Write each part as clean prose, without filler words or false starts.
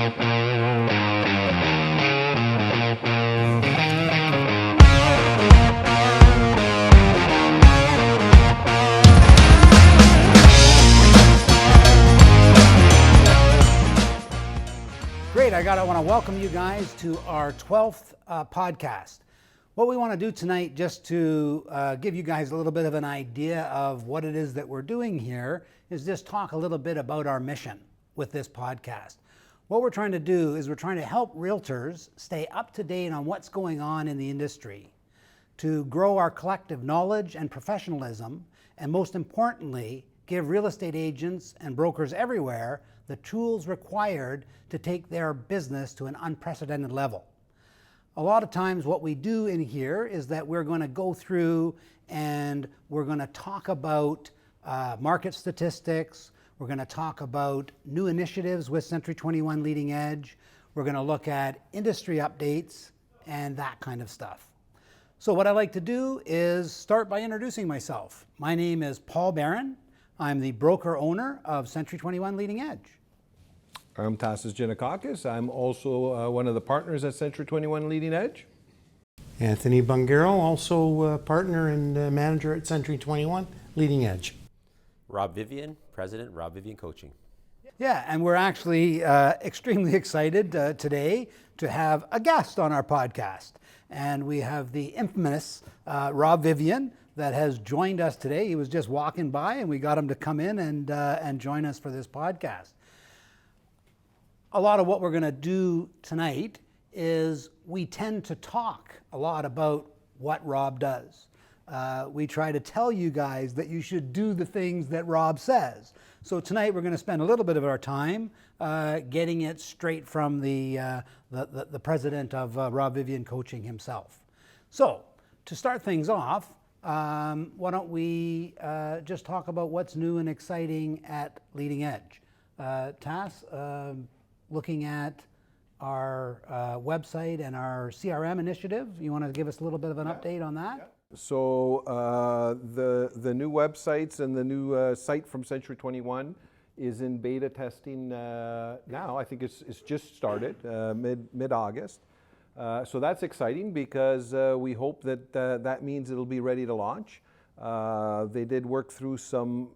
Great, I want to welcome you guys to our 12th podcast. What we want to do tonight, just to give you guys a little bit of an idea of what it is that we're doing here, is just talk a little bit about our mission with this podcast. What we're trying to do is we're trying to help realtors stay up to date on what's going on in the industry, to grow our collective knowledge and professionalism, and most importantly, give real estate agents and brokers everywhere the tools required to take their business to an unprecedented level. A lot of times what we do in here is that we're going to go through and we're going to talk about market statistics, we're going to talk about new initiatives with Century 21 Leading Edge, we're going to look at industry updates and that kind of stuff. So what I like to do is start by introducing myself. My name is Paul Barron. I'm the broker owner of Century 21 Leading Edge. I'm Tasos Giannakakis. I'm also one of the partners at Century 21 Leading Edge. Anthony Bungaro, also partner and manager at Century 21 Leading Edge. Rob Vivian, President, Rob Vivian Coaching. Yeah, and we're actually extremely excited today to have a guest on our podcast. And we have the infamous Rob Vivian that has joined us today. He was just walking by and we got him to come in and join us for this podcast. A lot of what we're going to do tonight is we tend to talk a lot about what Rob does. We try to tell you guys that you should do the things that Rob says. So tonight we're going to spend a little bit of our time getting it straight from the president of Rob Vivian Coaching himself. So to start things off, why don't we just talk about what's new and exciting at Leading Edge. Tass, looking at our website and our CRM initiative, you want to give us a little bit of an update on that? Yeah. So the new websites and the new site from Century 21 is in beta testing now. I think it's just started mid-August. So that's exciting because we hope that that means it'll be ready to launch. They did work through some,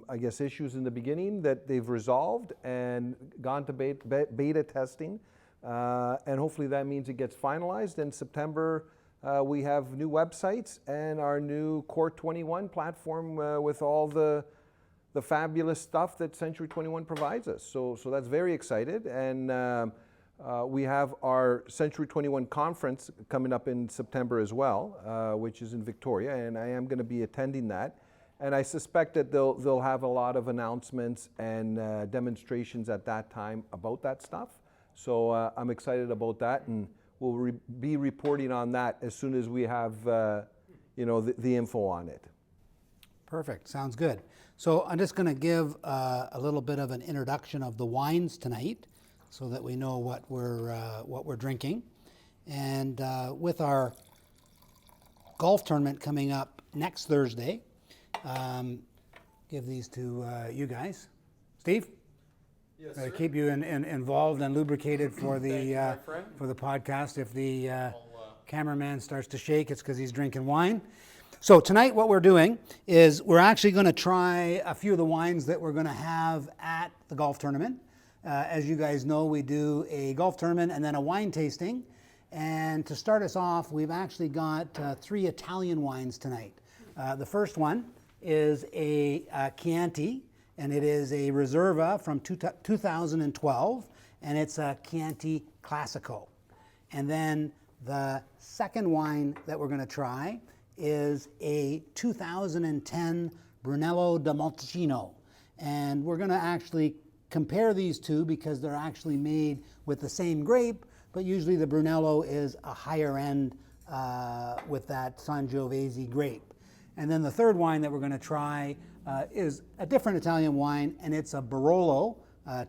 I guess, issues in the beginning that they've resolved and gone to beta testing. And hopefully that means it gets finalized. In September, we have new websites and our new Core 21 platform with all the fabulous stuff that Century 21 provides us. So that's very excited. And we have our Century 21 conference coming up in September as well, which is in Victoria, and I am going to be attending that. And I suspect that they'll have a lot of announcements and demonstrations at that time about that stuff. So I'm excited about that, and we'll be reporting on that as soon as we have the info on it. Perfect, sounds good. So I'm just going to give a little bit of an introduction of the wines tonight, so that we know what we're drinking. And with our golf tournament coming up next Thursday, give these to you guys. Steve? Yes, sir. Keep you involved and lubricated for the podcast. If the cameraman starts to shake, it's because he's drinking wine. So tonight what we're doing is we're actually going to try a few of the wines that we're going to have at the golf tournament. As you guys know, we do a golf tournament and then a wine tasting. And to start us off, we've actually got 3 Italian wines tonight. The first one is a Chianti, and it is a Reserva from 2012, and it's a Chianti Classico. And then the second wine that we're going to try is a 2010 Brunello di Montalcino. And we're going to actually compare these two because they're actually made with the same grape, but usually the Brunello is a higher end with that Sangiovese grape. And then the third wine that we're going to try is a different Italian wine, and it's a Barolo,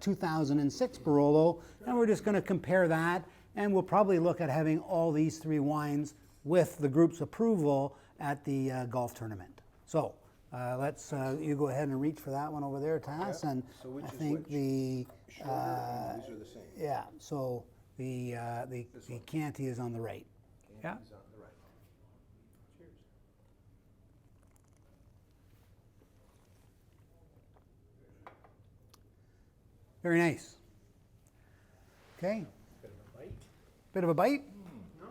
2006 Barolo, and we're just going to compare that, and we'll probably look at having all these 3 wines with the group's approval at the golf tournament. So let's, you go ahead and reach for that one over there, Tass, and So which I is think which? the the same. Yeah, so the Canty is on the right. Yeah. He's on the right. Very nice. Okay. Bit of a bite? No.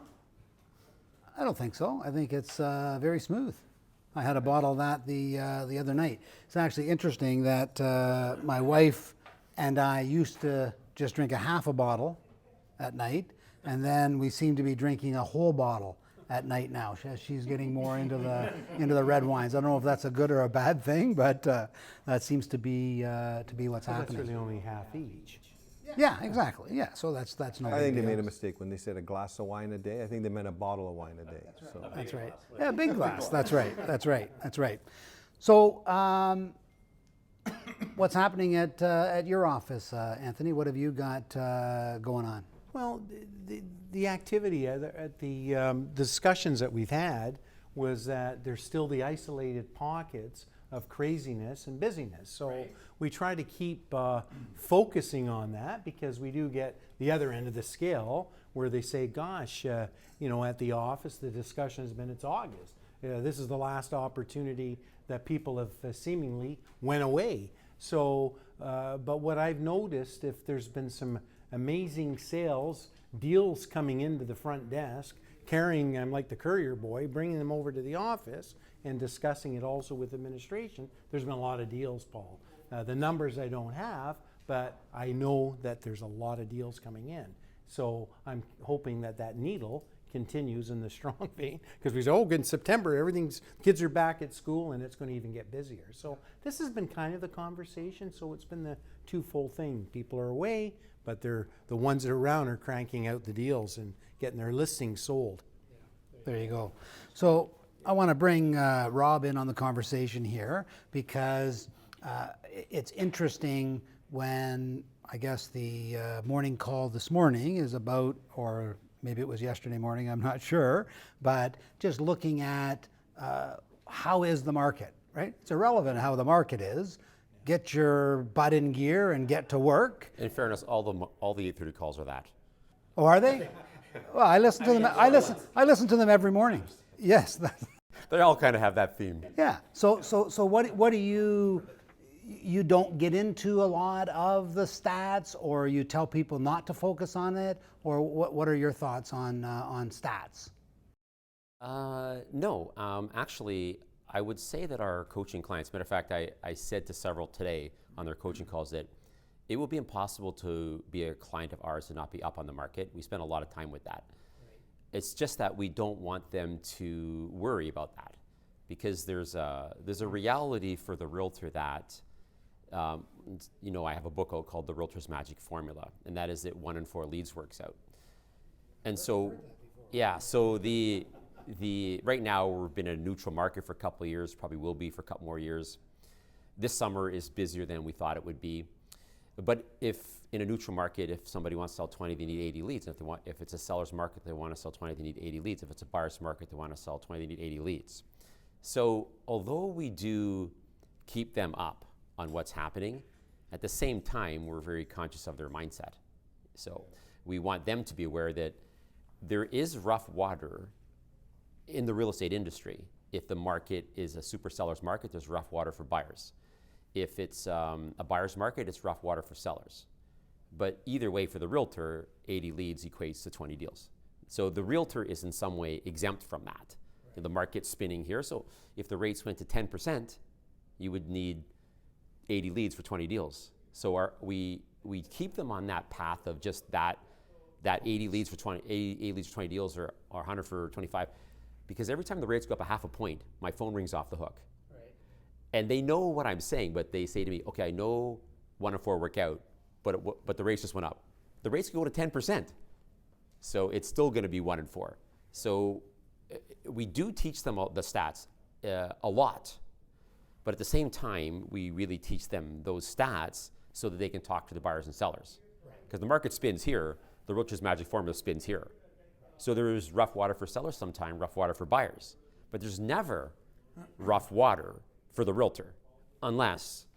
I don't think so. I think it's very smooth. I had a bottle of that the other night. It's actually interesting that my wife and I used to just drink a half a bottle at night, and then we seem to be drinking a whole bottle at night now. She's getting more into the red wines. I don't know if that's a good or a bad thing, but that seems to be what's That's happening. really only half each. Yeah, exactly. Yeah, so that's no. I big think they deal. made a mistake when they said a glass of wine a day. I think they meant a bottle of wine a day. So. That's right. Yeah, big glass. That's right. That's right. That's right. So, what's happening at your office, Anthony? What have you got going on? Well, the activity at the discussions that we've had was that there's still the isolated pockets of craziness and busyness. So we try to keep focusing on that, because we do get the other end of the scale where they say, gosh, at the office, the discussion has been, it's August. This is the last opportunity that people have seemingly went away. So, but what I've noticed, if there's been some amazing sales, deals coming into the front desk, carrying them like the courier boy, bringing them over to the office and discussing it also with administration. There's been a lot of deals, Paul. The numbers I don't have, but I know that there's a lot of deals coming in. So I'm hoping that needle continues in the strong vein, because we say, oh, in September, kids are back at school and it's going to even get busier. So this has been kind of the conversation. So it's been the twofold thing. People are away, but the ones that are around are cranking out the deals and getting their listings sold. There you go. So I want to bring Rob in on the conversation here, because it's interesting when, I guess, the morning call this morning is about, or maybe it was yesterday morning, I'm not sure, but just looking at how is the market, right? It's irrelevant how the market is. Get your butt in gear and get to work. In fairness, all the 8:30 calls are that. Oh, are they? Well, I listen to them. I listen to them every morning. Yes. They all kind of have that theme. Yeah. So what do you don't get into a lot of the stats, or you tell people not to focus on it, or what are your thoughts on stats? No, actually, I would say that our coaching clients, matter of fact, I said to several today on their coaching calls that it will be impossible to be a client of ours and not be up on the market. We spend a lot of time with that. Right. It's just that we don't want them to worry about that, because there's a reality for the realtor that, I have a book out called The Realtor's Magic Formula, and that is that 1 in 4 leads works out. And so, yeah, so the right now we've been in a neutral market for a couple of years, probably will be for a couple more years. This summer is busier than we thought it would be. But if in a neutral market, if somebody wants to sell 20, they need 80 leads. And if it's a seller's market, they want to sell 20, they need 80 leads. If it's a buyer's market, they want to sell 20, they need 80 leads. So although we do keep them up on what's happening, at the same time, we're very conscious of their mindset. So we want them to be aware that there is rough water in the real estate industry. If the market is a super seller's market, there's rough water for buyers. If it's a buyer's market, it's rough water for sellers. But either way, for the realtor, 80 leads equates to 20 deals. So the realtor is in some way exempt from that. Right. The market's spinning here, so if the rates went to 10%, you would need 80 leads for 20 deals. So we keep them on that path of just that 80 leads for 20 deals or 100 for 25, because every time the rates go up a half a point, my phone rings off the hook. And they know what I'm saying, but they say to me, okay, I know 1 in 4 work out, but the rates just went up. The rates could go to 10%. So it's still going to be 1 in 4. So we do teach them the stats a lot, but at the same time, we really teach them those stats so that they can talk to the buyers and sellers. Because the market spins here, the Realtor's Magic Formula spins here. So there's rough water for sellers sometime, rough water for buyers. But there's never rough water for the realtor, unless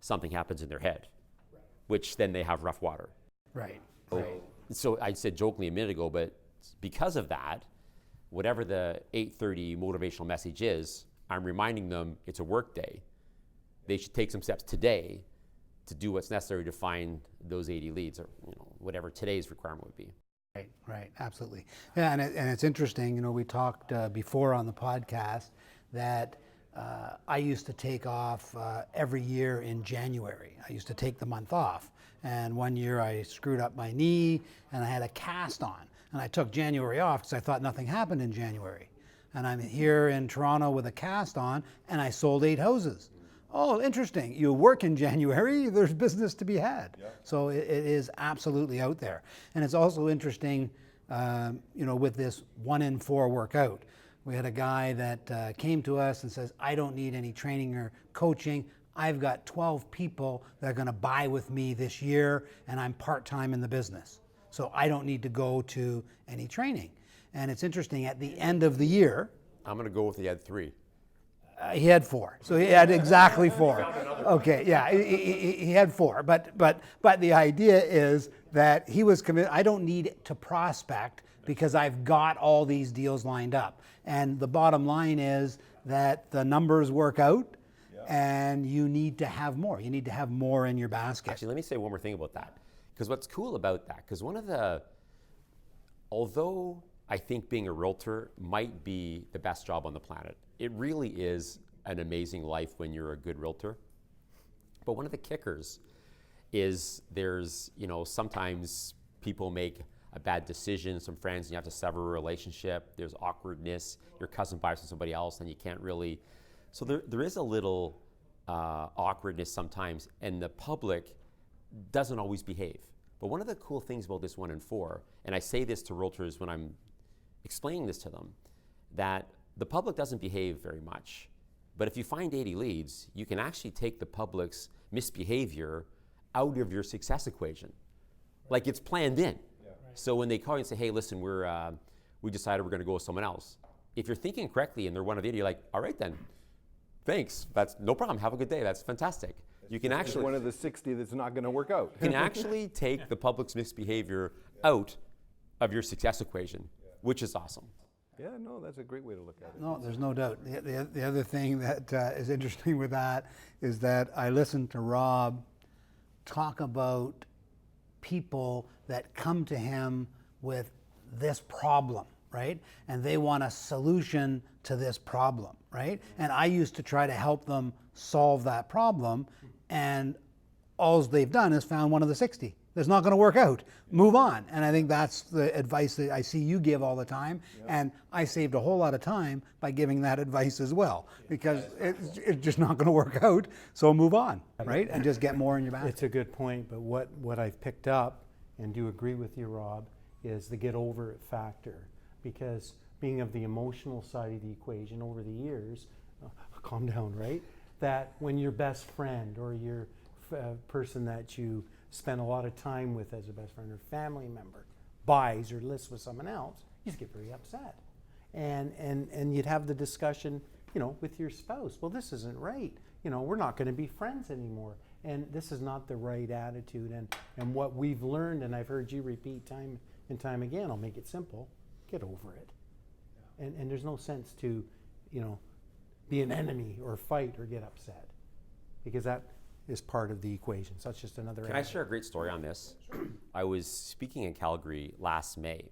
something happens in their head, which then they have rough water. Right. So I said jokingly a minute ago, but because of that, whatever the 8:30 motivational message is, I'm reminding them it's a work day. They should take some steps today to do what's necessary to find those 80 leads, or whatever today's requirement would be. Right, absolutely. Yeah, and it's interesting, we talked before on the podcast that I used to take off every year in January. I used to take the month off. And one year I screwed up my knee and I had a cast on. And I took January off because I thought nothing happened in January. And I'm here in Toronto with a cast on and I sold 8 houses. Oh, interesting. You work in January, there's business to be had. Yeah. So it is absolutely out there. And it's also interesting, with this 1 in 4 workout. We had a guy that came to us and says, I don't need any training or coaching. I've got 12 people that are going to buy with me this year, and I'm part-time in the business. So I don't need to go to any training. And it's interesting, at the end of the year, I'm going to go with he had 3. He had 4, so he had exactly 4. Okay, yeah, he had 4, but the idea is that he was committed. I don't need to prospect because I've got all these deals lined up, and the bottom line is that the numbers work out, and you need to have more. You need to have more in your basket. Actually, let me say one more thing about that, because what's cool about that, because although I think being a realtor might be the best job on the planet, it really is an amazing life when you're a good realtor. But one of the kickers is there's, sometimes people make a bad decision, some friends, and you have to sever a relationship. There's awkwardness. Your cousin buys from somebody else, and you can't really. So there is a little awkwardness sometimes, and the public doesn't always behave. But one of the cool things about this 1 in 4, and I say this to realtors when I'm explaining this to them, that the public doesn't behave very much. But if you find 80 leads, you can actually take the public's misbehavior out of your success equation. Like it's planned in. Yeah. So when they call you and say, hey, listen, we decided we're going to go with someone else. If you're thinking correctly and they're one of the 80, you're like, all right then, thanks. That's no problem. Have a good day. That's fantastic. You can actually. One of the 60 that's not going to work out. You can actually take the public's misbehavior out of your success equation, which is awesome. Yeah, no, that's a great way to look at it. No, there's no doubt. The other thing that is interesting with that is that I listened to Rob talk about people that come to him with this problem, right? And they want a solution to this problem, right? And I used to try to help them solve that problem, and all they've done is found one of the 60. That's not going to work out. Move on. And I think that's the advice that I see you give all the time. Yep. And I saved a whole lot of time by giving that advice as well, because it's just not going to work out. So move on, right? And just get more in your basket. It's a good point, but what I've picked up, and do agree with you, Rob, is the get over it factor. Because being of the emotional side of the equation over the years, calm down, right? That when your best friend or your person that you spend a lot of time with as a best friend or family member buys or lists with someone else, you just get very upset. And you'd have the discussion, with your spouse. Well, this isn't right. We're not going to be friends anymore. And this is not the right attitude. And what we've learned, and I've heard you repeat time and time again, I'll make it simple, get over it. Yeah. And there's no sense to, be an enemy or fight or get upset, because that is part of the equation. So that's just another. Can I share a great story on this? Sure. I was speaking in Calgary last May,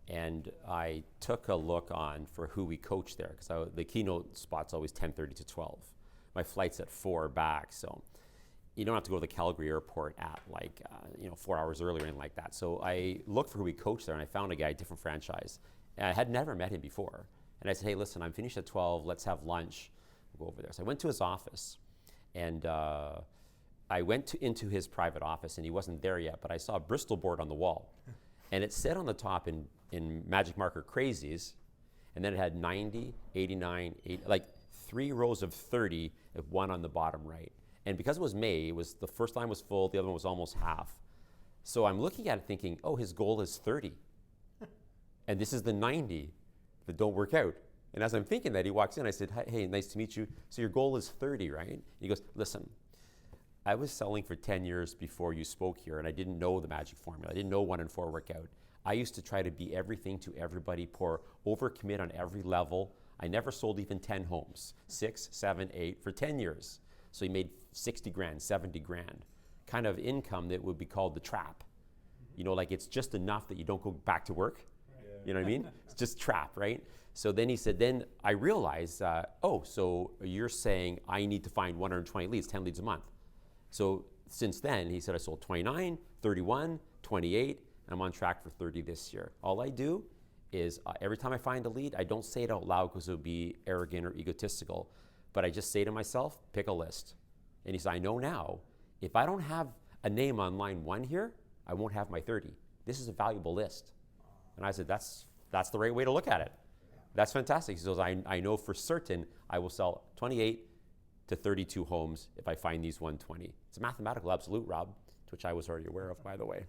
and I took a look for who we coach there, because the keynote spot's always 10:30 to 12. My flight's at 4 back, so you don't have to go to the Calgary airport at 4 hours earlier or anything like that. So I looked for who we coached there, and I found a guy, different franchise, and I had never met him before. And I said, hey, listen, I'm finished at 12. Let's have lunch. We'll go over there. So I went to his office. And I went into his private office, and he wasn't there yet, but I saw a Bristol board on the wall. And it said on the top in magic marker, crazies, and then it had 90, 89, 80, like 3 rows of 30, with 1 on the bottom right. And because it was May, the first line was full, the other one was almost half. So I'm looking at it thinking, oh, his goal is 30. And this is the 90 that don't work out. And as I'm thinking that, he walks in, I said, hey, nice to meet you. So your goal is 30, right? And he goes, listen, I was selling for 10 years before you spoke here, and I didn't know the magic formula. I didn't know 1 in 4 work out. I used to try to be everything to everybody, overcommit on every level. I never sold even 10 homes, 6, 7, 8 for 10 years. So you made 60 grand, 70 grand, kind of income that would be called the trap. You know, like it's just enough that you don't go back to work. You know what I mean? It's just trap, right? So then he said, then I realized, oh, so you're saying I need to find 120 leads, 10 leads a month. So since then, he said I sold 29, 31, 28, and I'm on track for 30 this year. All I do is every time I find a lead, I don't say it out loud because it would be arrogant or egotistical, but I just say to myself, pick a list. And he said, I know now, if I don't have a name on line 1 here, I won't have my 30. This is a valuable list. And I said, that's the right way to look at it. That's fantastic. He says, I know for certain I will sell 28 to 32 homes if I find these 120. It's a mathematical absolute, Rob, which I was already aware of, by the way.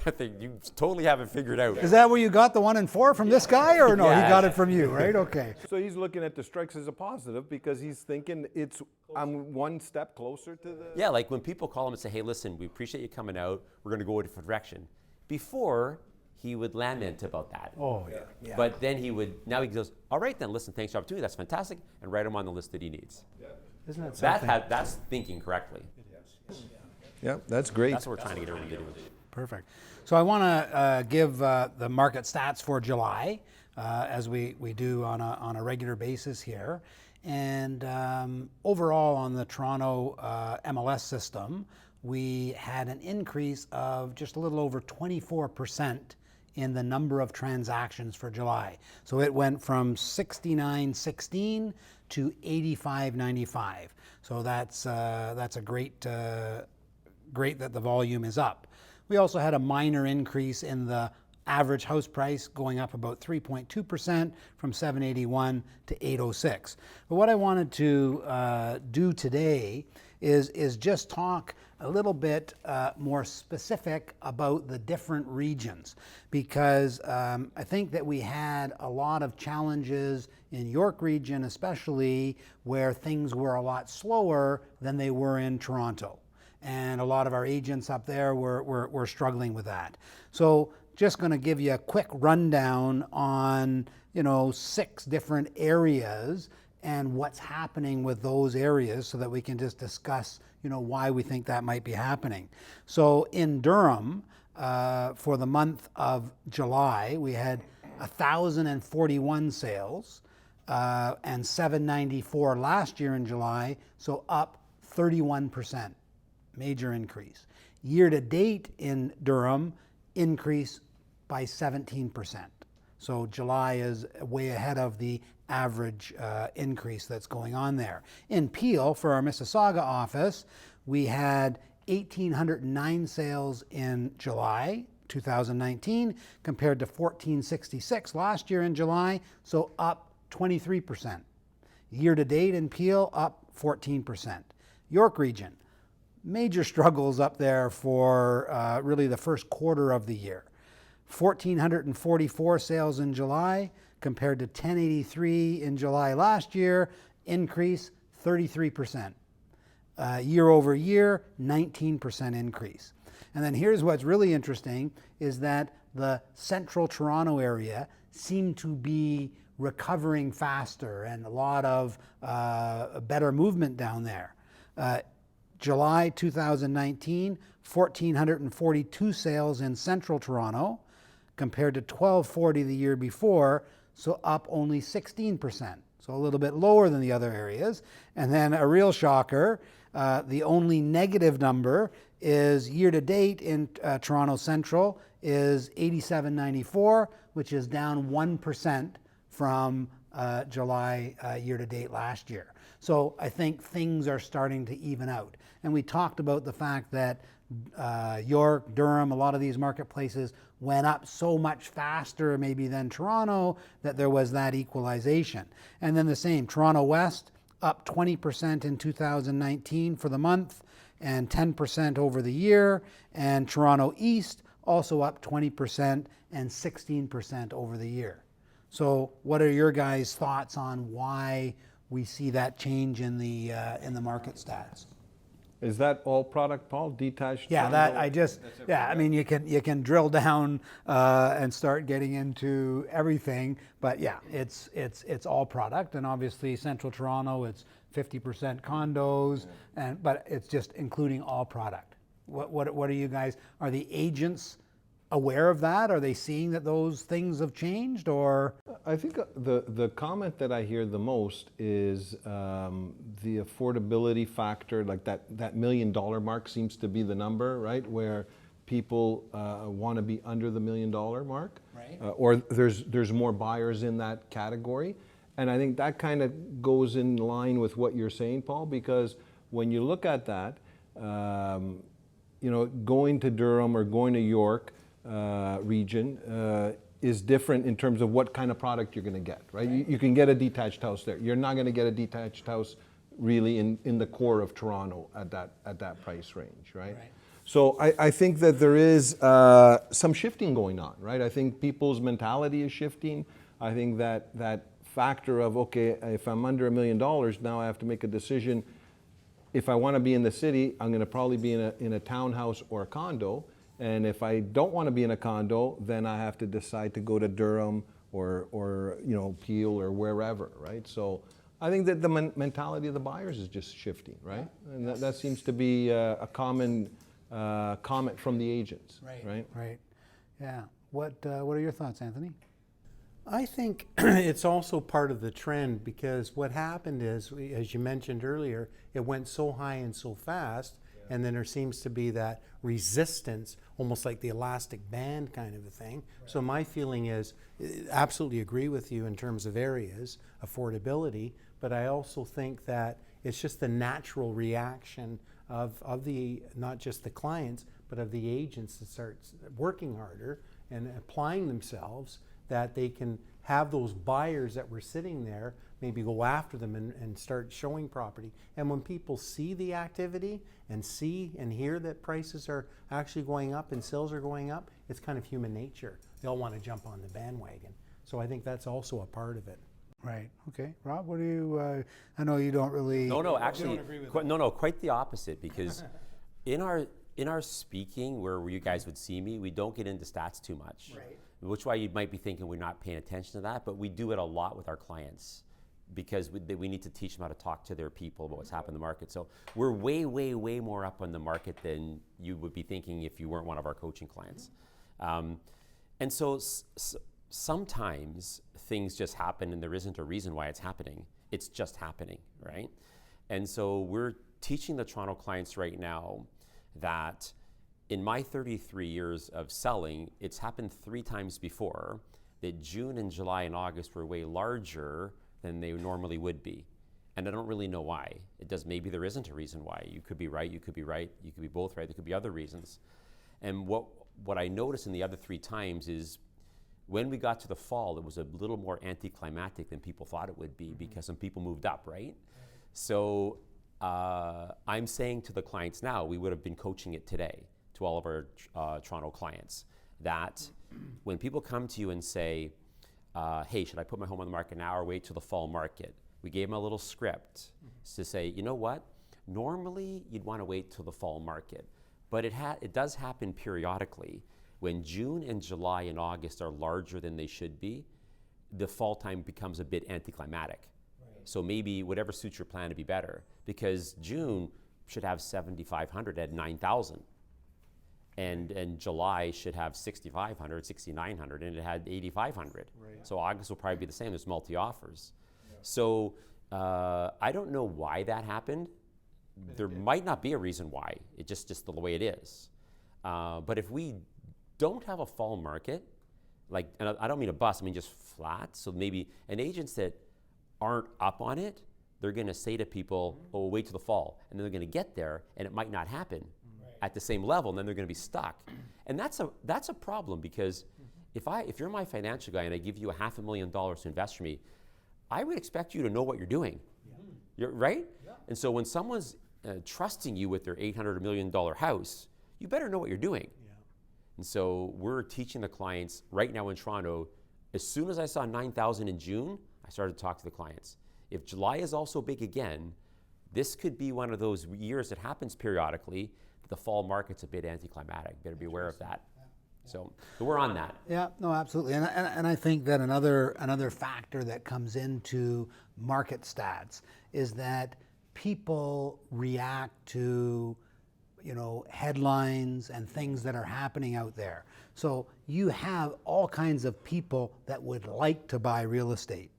I think you totally have it figured out. Is that where you got the 1 in 4 from this guy, or no? Yeah. He got it from you, right? Okay. So he's looking at the strikes as a positive because he's thinking I'm 1 step closer to the. Yeah, like when people call him and say, hey, listen, we appreciate you coming out. We're going to go a different direction. Before, he would lament about that. Oh, yeah. But then now he goes, all right then, listen, thanks for the opportunity, that's fantastic, and write him on the list that he needs. Isn't that something? That's thinking correctly. Yeah, that's great. That's what we're trying to get everybody to do. Perfect. So I want to give the market stats for July, as we do on a regular basis here. And overall on the Toronto MLS system, we had an increase of just a little over 24% in the number of transactions for July. So it went from 6916 to 8595. So that's a great that the volume is up. We also had a minor increase in the average house price, going up about 3.2% from 781 to 806. But what I wanted to do today is just talk a little bit more specific about the different regions, because I think that we had a lot of challenges in York region, especially where things were a lot slower than they were in Toronto. And a lot of our agents up there were struggling with that. So just going to give you a quick rundown on 6 different areas and what's happening with those areas, so that we can just discuss why we think that might be happening. So in Durham, for the month of July, we had 1,041 sales and 794 last year in July, so up 31%. Major increase. Year to date in Durham, increase by 17%. So July is way ahead of the average increase that's going on there. In Peel, for our Mississauga office, we had 1,809 sales in July 2019 compared to 1,466 last year in July, so up 23%. Year to date in Peel, up 14%. York region, major struggles up there for really the first quarter of the year. 1,444 sales in July compared to 1,083 in July last year, increase 33%. Year over year, 19% increase. And then here's what's really interesting is that the central Toronto area seemed to be recovering faster and a lot of better movement down there. July 2019, 1,442 sales in central Toronto compared to 1,240 the year before, so up only 16%. So a little bit lower than the other areas. And then a real shocker, the only negative number is year to date in Toronto Central is 8794, which is down 1% from July year to date last year. So I think things are starting to even out. And we talked about the fact that York, Durham, a lot of these marketplaces went up so much faster maybe than Toronto that there was that equalization. And then the same, Toronto West up 20% in 2019 for the month and 10% over the year. And Toronto East also up 20% and 16% over the year. So what are your guys' thoughts on why we see that change in the market stats? Is that all product, Paul? Detached? Yeah, condo? that I just I mean you can drill down and start getting into everything, but yeah, it's all product, and obviously Central Toronto it's 50% condos, and but it's just including all product. What are you guys? Are the agents aware of that? Are they seeing that those things have changed, or? I think the comment that I hear the most is the affordability factor, like that $1 million mark seems to be the number, right? Where people want to be under the $1 million mark, Right. Or there's more buyers in that category, and I think that kind of goes in line with what you're saying, Paul, because when you look at that, going to Durham or going to York region is different in terms of what kind of product you're going to get, right? You can get a detached house there. You're not going to get a detached house really in the core of Toronto at that price range, right? So I think that there is some shifting going on, right? I think people's mentality is shifting. I think that factor of, okay, if I'm under $1 million, now I have to make a decision. If I want to be in the city, I'm going to probably be in a townhouse or a condo. And if I don't want to be in a condo, then I have to decide to go to Durham or Peel or wherever, right? So I think that the mentality of the buyers is just shifting, right? And that seems to be a common comment from the agents, right? Right. Yeah. What are your thoughts, Anthony? I think it's also part of the trend, because what happened is, as you mentioned earlier, it went so high and so fast, and then there seems to be that resistance, almost like the elastic band kind of a thing. So my feeling is, absolutely agree with you in terms of areas, affordability, but I also think that it's just the natural reaction of the, not just the clients, but of the agents that start working harder and applying themselves, that they can have those buyers that were sitting there, maybe go after them and start showing property. And when people see the activity and see and hear that prices are actually going up and sales are going up, it's kind of human nature. They'll want to jump on the bandwagon. So I think that's also a part of it. Right. Okay. Rob, what do you? I know you don't really. No, actually, quite the opposite. Because in our speaking, where you guys would see me, we don't get into stats too much. Right. Which why you might be thinking we're not paying attention to that, but we do it a lot with our clients, because we need to teach them how to talk to their people about what's happening in the market. So we're way, way, way more up on the market than you would be thinking if you weren't one of our coaching clients. And so sometimes things just happen and there isn't a reason why it's happening. It's just happening, right? And so we're teaching the Toronto clients right now that in my 33 years of selling, it's happened 3 times before that June and July and August were way larger than they normally would be. And I don't really know why. Maybe there isn't a reason why. You could be right, you could be right, you could be both right, there could be other reasons. And what I noticed in the other 3 times is when we got to the fall, it was a little more anticlimactic than people thought it would be, because some people moved up, right? So I'm saying to the clients now, we would have been coaching it today to all of our Toronto clients, that when people come to you and say, hey, should I put my home on the market now or wait till the fall market? We gave them a little script to say, you know what? Normally you'd want to wait till the fall market, but it does happen periodically. When June and July and August are larger than they should be, the fall time becomes a bit anticlimactic. Right. So maybe whatever suits your plan to be better, because June should have 7,500 at 9,000. And July should have 6,500, 6,900, and it had 8,500. Right. So August will probably be the same. There's multi-offers. Yeah. So I don't know why that happened. There might not be a reason why. It's just the way it is. But if we don't have a fall market, and I don't mean a bust, I mean just flat. So maybe agents that aren't up on it, they're going to say to people, "Oh, wait till the fall," and then they're going to get there, and it might not happen at the same level, and then they're going to be stuck. And that's a problem, because if you're my financial guy and I give you $500,000 to invest for me, I would expect you to know what you're doing. Yeah. Right? Yeah. And so when someone's trusting you with their $800 million house, you better know what you're doing. Yeah. And so we're teaching the clients right now in Toronto. As soon as I saw 9,000 in June, I started to talk to the clients. If July is also big again, this could be one of those years that happens periodically. The fall market's a bit anticlimactic. Better be aware of that. So we're on that. Yeah, no, absolutely, and I think that another factor that comes into market stats is that people react to, you know, headlines and things that are happening out there. So you have all kinds of people that would like to buy real estate,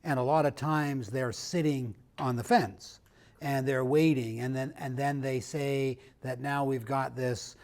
and a lot of times they're sitting on the fence and they're waiting, and then they say that now we've got this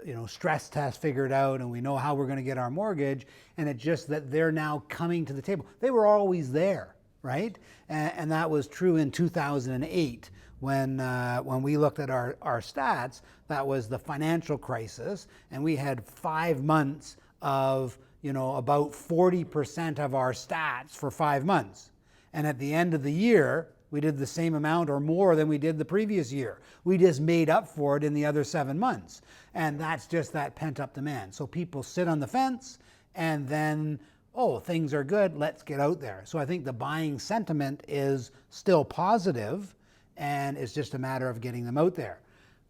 you know, stress test figured out and we know how we're going to get our mortgage, and it's just that they're now coming to the table. They were always there, right? And that was true in 2008 when we looked at our stats. That was the financial crisis, and we had 5 months of, you know, about 40% of our stats for 5 months, and at the end of the year we did the same amount or more than we did the previous year. We just made up for it in the other 7 months. And that's just that pent-up demand. So people sit on the fence and then, oh, things are good, let's get out there. So I think the buying sentiment is still positive, and it's just a matter of getting them out there.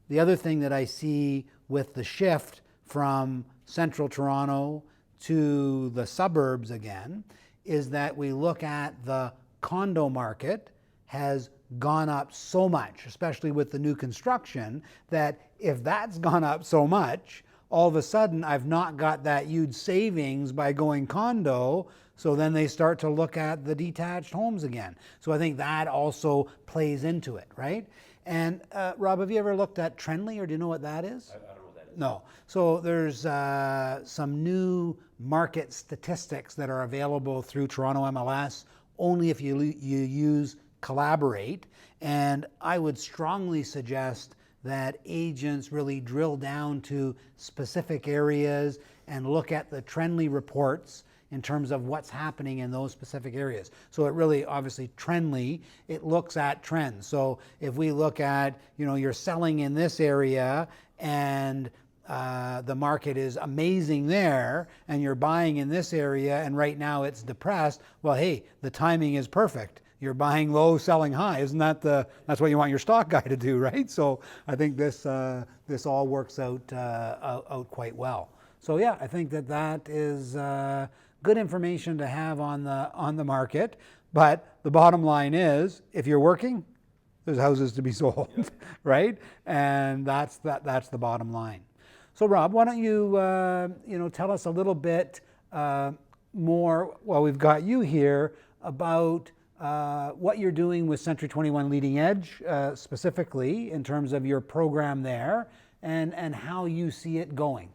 The other thing that I see with the shift from central Toronto to the suburbs again is that we look at the condo market has gone up so much, especially with the new construction, that if that's gone up so much, all of a sudden I've not got that huge savings by going condo, so then they start to look at the detached homes again. So I think that also plays into it, right? And Rob, have you ever looked at Trendly, or do you know what that is? I don't know what that is. No. So there's some new market statistics that are available through Toronto MLS, only if you use Collaborate, and I would strongly suggest that agents really drill down to specific areas and look at the Trendly reports in terms of what's happening in those specific areas. So it really, obviously, Trendly, it looks at trends. So if we look at, you know, you're selling in this area and the market is amazing there, and you're buying in this area and right now it's depressed, well, hey, the timing is perfect. You're buying low, selling high. Isn't that that's what you want your stock guy to do, right? So I think this all works out quite well. So yeah, I think that is good information to have on the market. But the bottom line is, if you're working, there's houses to be sold, yeah. Right? And that's the bottom line. So Rob, why don't you you know, tell us a little bit more while we've got you here about what you're doing with Century 21 Leading Edge, specifically in terms of your program there, and how you see it going.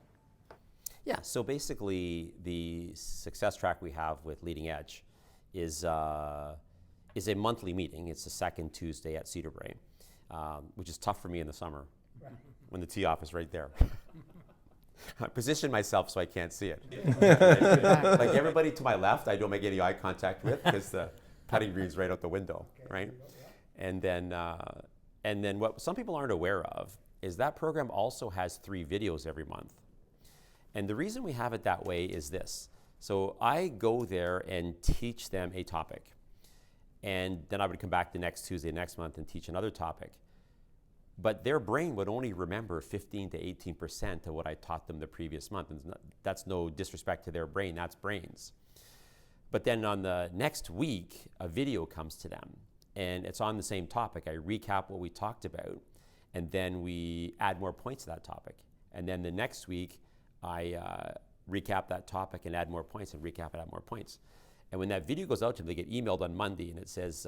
Yeah, so basically the success track we have with Leading Edge is a monthly meeting. It's the second Tuesday at Cedar Brae, which is tough for me in the summer when the tee off is right there. I position myself so I can't see it. Like everybody to my left, I don't make any eye contact with because the putting green's right out the window, right? And then what some people aren't aware of is that program also has 3 videos every month. And the reason we have it that way is this. So I go there and teach them a topic. And then I would come back the next Tuesday, next month, and teach another topic. But their brain would only remember 15 to 18% of what I taught them the previous month. And that's no disrespect to their brain, that's brains. But then on the next week, a video comes to them, and it's on the same topic. I recap what we talked about, and then we add more points to that topic. And then the next week, I recap that topic and add more points, and recap and add more points. And when that video goes out to them, they get emailed on Monday, and it says,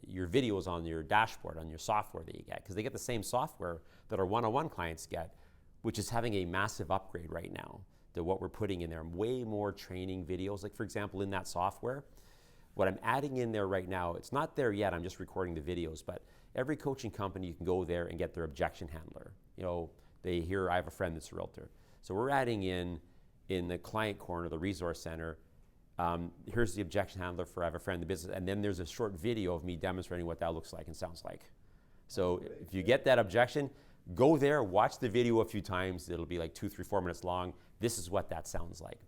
your video is on your dashboard, on your software that you get, because they get the same software that our one-on-one clients get, which is having a massive upgrade right now to what we're putting in there. Way more training videos. Like for example, in that software, what I'm adding in there right now, it's not there yet, I'm just recording the videos, but every coaching company, you can go there and get their objection handler. You know, they hear I have a friend that's a realtor. So we're adding in the client corner, the resource center, here's the objection handler for I have a friend in the business, and then there's a short video of me demonstrating what that looks like and sounds like. So if you get that objection, go there, watch the video a few times. It'll be like 2, 3, 4 minutes long. This is what that sounds like.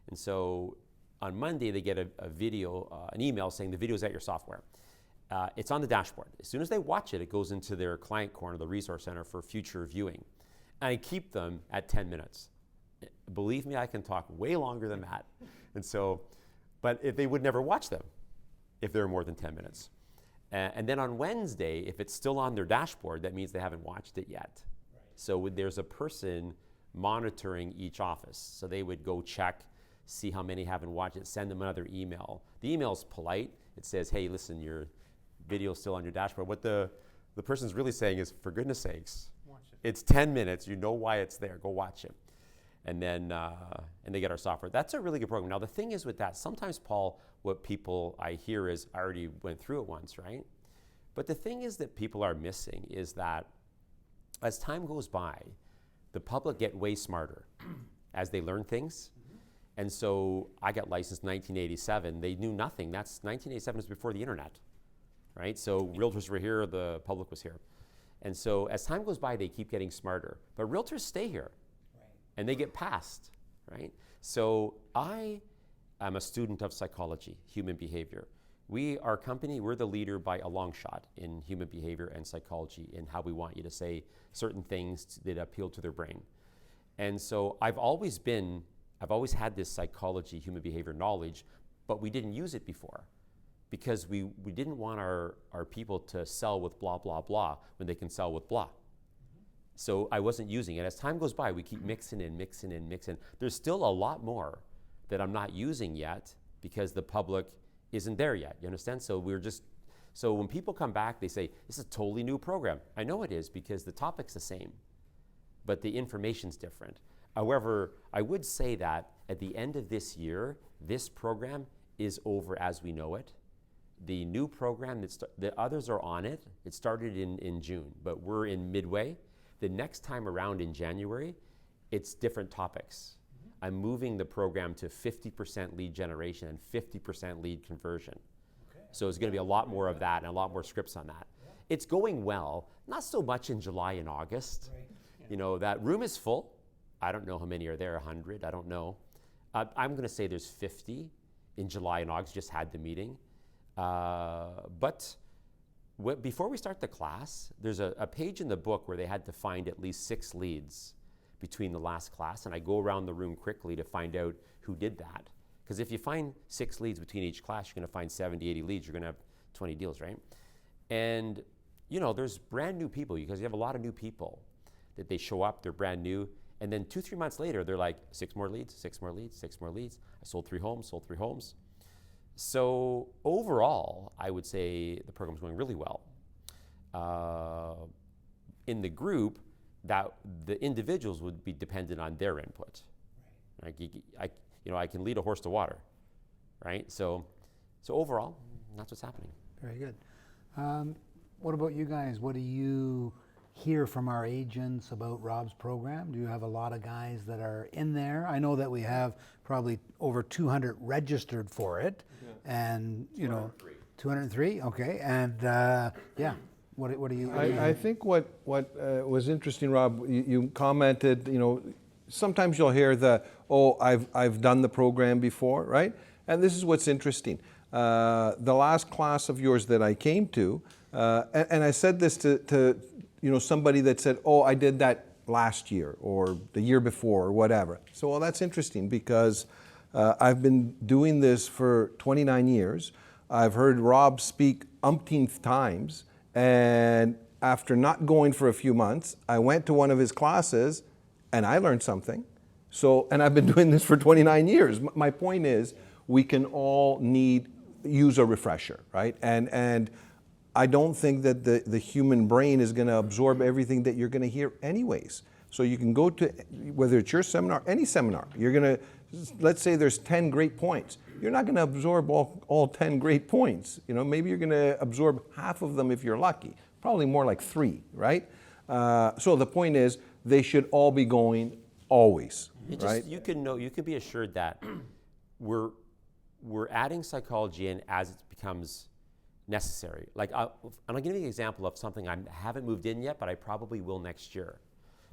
And so on Monday, they get a video, an email saying the video's at your software. it's on the dashboard. As soon as they watch it, it goes into their client corner, the resource center for future viewing. And I keep them at 10 minutes. Believe me, I can talk way longer than that. And so, but if they would never watch them if they're more than 10 minutes. And then on Wednesday, if it's still on their dashboard, that means they haven't watched it yet. Right. So there's a person monitoring each office. So they would go check, see how many haven't watched it, send them another email. The email's polite. It says, hey, listen, your video's still on your dashboard. What the person's really saying is, for goodness sakes, watch it. It's 10 minutes. You know why it's there. Go watch it. And then and they get our software. That's a really good program. Now, the thing is with that, sometimes, Paul, what people I hear is, I already went through it once, right? But the thing is that people are missing is that as time goes by, the public get way smarter as they learn things. And so I got licensed in 1987. They knew nothing. 1987 was before the internet, right? So realtors were here, the public was here. And so as time goes by, they keep getting smarter. But realtors stay here, and they get passed, right? So I am a student of psychology, human behavior. Our company, we're the leader by a long shot in human behavior and psychology in how we want you to say certain things that appeal to their brain. And so I've always had this psychology, human behavior knowledge, but we didn't use it before because we didn't want our people to sell with blah, blah, blah when they can sell with blah. So I wasn't using it. As time goes by, we keep mixing in. There's still a lot more that I'm not using yet because the public isn't there yet. You understand? So when people come back, they say, this is a totally new program. I know it is because the topic's the same, but the information's different. However, I would say that at the end of this year, this program is over as we know it. The new program, the others are on it. It started in June, but we're in midway. The next time around in January, it's different topics. I'm moving the program to 50% lead generation and 50% lead conversion. Okay. So it's going to be a lot more of that and a lot more scripts on that. Yeah. It's going well, not so much in July and August. Right. Yeah. You know, that room is full. I don't know how many are there, 100, I don't know. I'm going to say there's 50 in July and August, just had the meeting. But before we start the class, there's a page in the book where they had to find at least 6 leads between the last class, and I go around the room quickly to find out who did that. Because if you find 6 leads between each class, you're going to find 70, 80 leads, you're going to have 20 deals, right? And, you know, there's brand new people, because you have a lot of new people that they show up, they're brand new, and then 2-3 months later, they're like, 6 more leads, 6 more leads, 6 more leads. I sold 3 homes. So overall, I would say the program's going really well. In the group, that the individuals would be dependent on their input. Right. I can lead a horse to water, right? So overall, that's what's happening. Very good. What about you guys? What do you hear from our agents about Rob's program? Do you have a lot of guys that are in there? I know that we have probably over 200 registered for it, and 203. Okay, and yeah. What do you? I think what was interesting, Rob, you commented, sometimes you'll hear I've done the program before, right? And this is what's interesting. The last class of yours that I came to, and I said this to somebody that said, I did that last year or the year before or whatever. So, well, that's interesting because I've been doing this for 29 years. I've heard Rob speak umpteenth times. And after not going for a few months, I went to one of his classes and I learned something. And I've been doing this for 29 years. My point is, we can all use a refresher, right? And I don't think that the human brain is going to absorb everything that you're going to hear anyways. So you can go to, whether it's your seminar, any seminar, you're going to, let's say there's 10 great points. You're not going to absorb all 10 great points. Maybe you're going to absorb half of them if you're lucky. Probably more like 3, right? So the point is, they should all be going always, right? You can be assured that we're adding psychology in as it becomes necessary. Like, I'm going to give you an example of something I haven't moved in yet, but I probably will next year,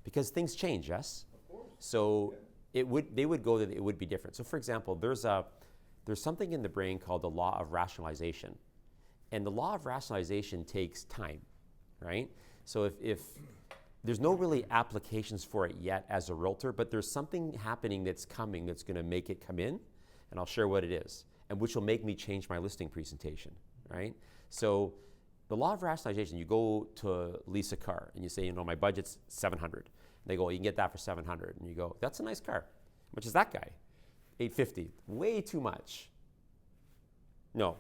because things change, yes? Of course. So they would go that it would be different. So for example, there's something in the brain called the law of rationalization. And the law of rationalization takes time, right? So if there's no really applications for it yet as a realtor, but there's something happening that's coming that's going to make it come in, and I'll share what it is, and which will make me change my listing presentation, right? So the law of rationalization, you go to lease a car and you say, my budget's $700. They go, you can get that for $700. And you go, that's a nice car. How much is that guy? $850. Way too much. No,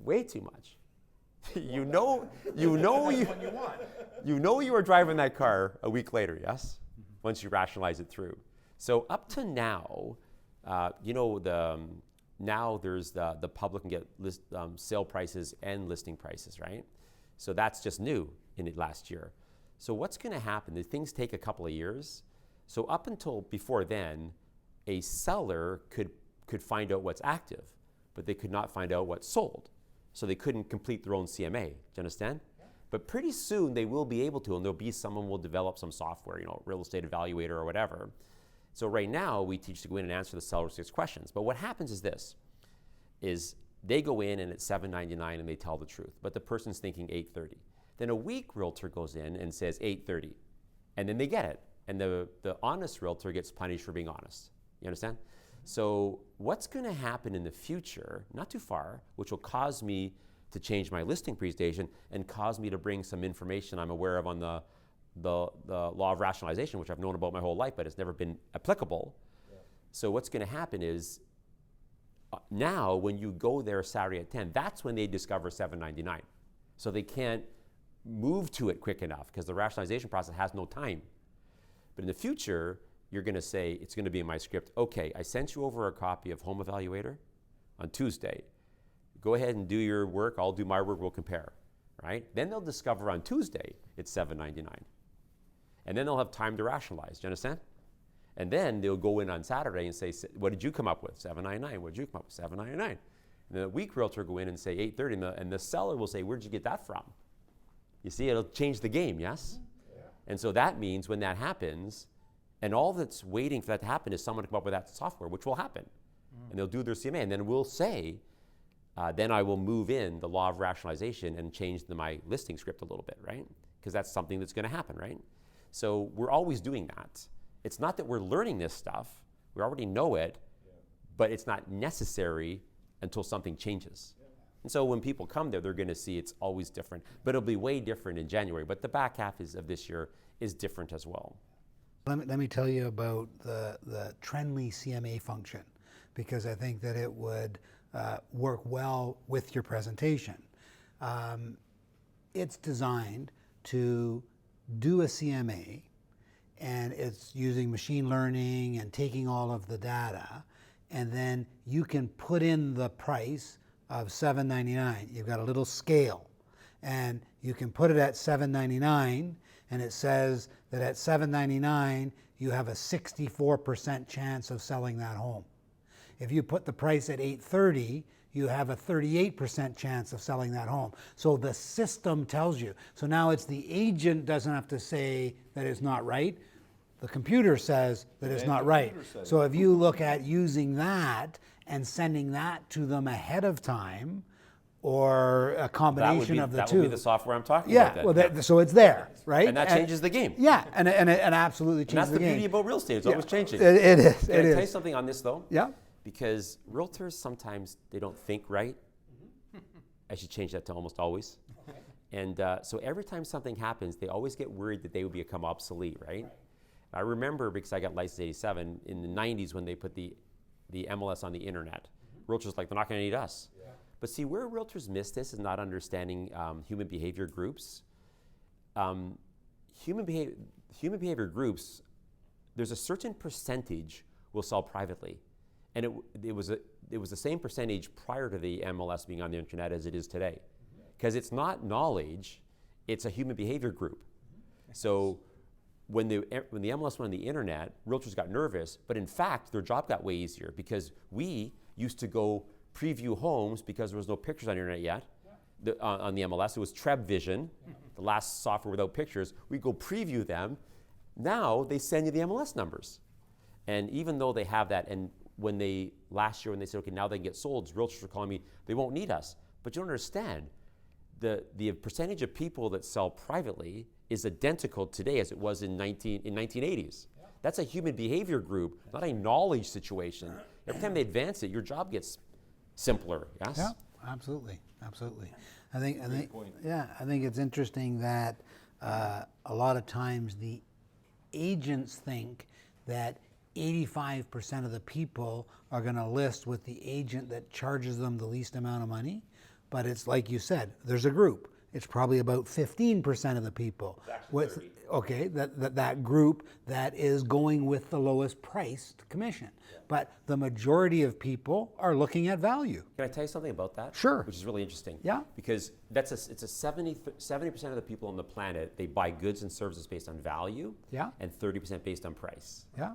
way too much. you know you are driving that car a week later, yes? Once you rationalize it through. So up to now, now there's the public can get sale prices and listing prices, right? So that's just new in it last year. So what's going to happen? The things take a couple of years. So up until before then, a seller could find out what's active, but they could not find out what's sold. So they couldn't complete their own CMA. Do you understand? Yeah. But pretty soon they will be able to, and there'll be someone will develop some software, real estate evaluator or whatever. So right now we teach to go in and answer the seller's 6 questions. But what happens is this, is they go in and it's $7.99 and they tell the truth, but the person's thinking $8.30. Then a weak realtor goes in and says $8.30, and then they get it. And the honest realtor gets punished for being honest. You understand? So what's going to happen in the future, not too far, which will cause me to change my listing presentation and cause me to bring some information I'm aware of on the law of rationalization, which I've known about my whole life, but it's never been applicable. Yeah. So what's going to happen is now when you go there Saturday at 10, that's when they discover $7.99. So they can't move to it quick enough because the rationalization process has no time. But in the future, you're going to say, it's going to be in my script, okay, I sent you over a copy of Home Evaluator on Tuesday. Go ahead and do your work. I'll do my work. We'll compare, right? Then they'll discover on Tuesday it's $7.99. And then they'll have time to rationalize. Do you understand? And then they'll go in on Saturday and say, what did you come up with? $7.99. What did you come up with? $7.99. And then the weak realtor will go in and say $8.30, and the seller will say, where'd you get that from? You see, it'll change the game, yes? Yeah. And so that means when that happens, and all that's waiting for that to happen is someone to come up with that software, which will happen. And they'll do their CMA, and then we'll say, then I will move in the law of rationalization and change my listing script a little bit, right? Because that's something that's going to happen, right? So we're always doing that. It's not that we're learning this stuff. We already know it, but it's not necessary until something changes. Yeah. And so when people come there, they're going to see it's always different. But it'll be way different in January. But the back half of this year is different as well. Let me tell you about the Trendly CMA function, because I think that it would work well with your presentation. It's designed to do a CMA, and it's using machine learning and taking all of the data, and then you can put in the price of $7.99. You've got a little scale, and you can put it at $7.99, and it says that at $7.99 you have a 64% chance of selling that home. If you put the price at $8.30, you have a 38% chance of selling that home. So the system tells you. So now it's the agent doesn't have to say that it's not right. The computer says that it's not right. So if you look at using that and sending that to them ahead of time, or a combination of the two. That would be the software I'm talking about. Yeah, well, so it's there, right? And that changes the game. Yeah, and it absolutely changes the game. And that's the beauty about real estate. It's always changing. It is. Can I tell you something on this, though? Yeah. Because realtors, sometimes they don't think right. I should change that to almost always. And so every time something happens, they always get worried that they would become obsolete, right? I remember, because I got licensed in '87, in the '90s when they put the MLS on the internet. Realtors like, they're not going to need us. Yeah. But see, where realtors miss this is not understanding human behavior groups. Human behavior groups, there's a certain percentage will sell privately. And it was the same percentage prior to the MLS being on the internet as it is today. Because it's not knowledge, it's a human behavior group. So when the MLS went on the internet, realtors got nervous, but in fact, their job got way easier because we used to go preview homes because there was no pictures on the internet yet. On the MLS, it was TrebVision, the last software without pictures. We go preview them. Now they send you the MLS numbers. And even though they have that, and last year when they said, okay, now they can get sold, realtors were calling me, they won't need us. But you don't understand. the percentage of people that sell privately is identical today as it was in 1980s. That's a human behavior group, not a knowledge situation. Every time they advance it, your job gets simpler. Yes. Yeah, absolutely, absolutely. I think, yeah, I think it's interesting that a lot of times the agents think that 85% of the people are going to list with the agent that charges them the least amount of money. But it's like you said, there's a group. It's probably about 15% of the people. With, okay, that group that is going with the lowest priced commission. But the majority of people are looking at value. Can I tell you something about that? Sure. Which is really interesting. Yeah. Because it's a 70% of the people on the planet, they buy goods and services based on value. Yeah. And 30% based on price. Yeah.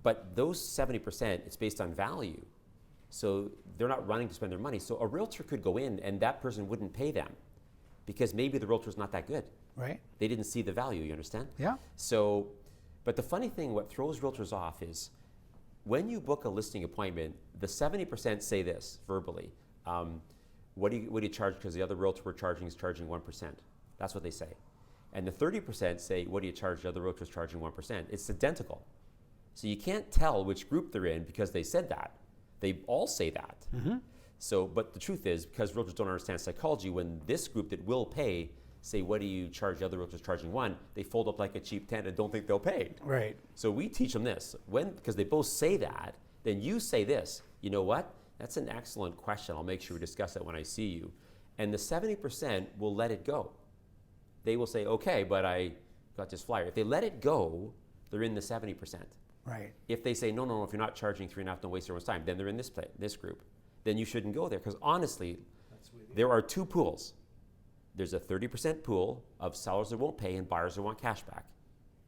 But those 70%, it's based on value. So they're not running to spend their money. So a realtor could go in and that person wouldn't pay them because maybe the realtor's not that good. Right. They didn't see the value, you understand? Yeah. So, but the funny thing, what throws realtors off is when you book a listing appointment, the 70% say this verbally. What do you charge? Because the other realtor we're charging is charging 1%. That's what they say. And the 30% say, what do you charge? The other realtor is charging 1%. It's identical. So you can't tell which group they're in because they said that. They all say that. Mm-hmm. So, but the truth is, because realtors don't understand psychology, when this group that will pay say, what do you charge? The other realtor's charging 1, they fold up like a cheap tent and don't think they'll pay. Right. So we teach them this. Because they both say that, then you say this. You know what? That's an excellent question. I'll make sure we discuss that when I see you. And the 70% will let it go. They will say, okay, but I got this flyer. If they let it go, they're in the 70%. Right. If they say, no, if you're not charging 3.5, don't waste everyone's time, then they're in this group. Then you shouldn't go there. Because honestly, there are 2 pools. There's a 30% pool of sellers that won't pay and buyers that want cash back.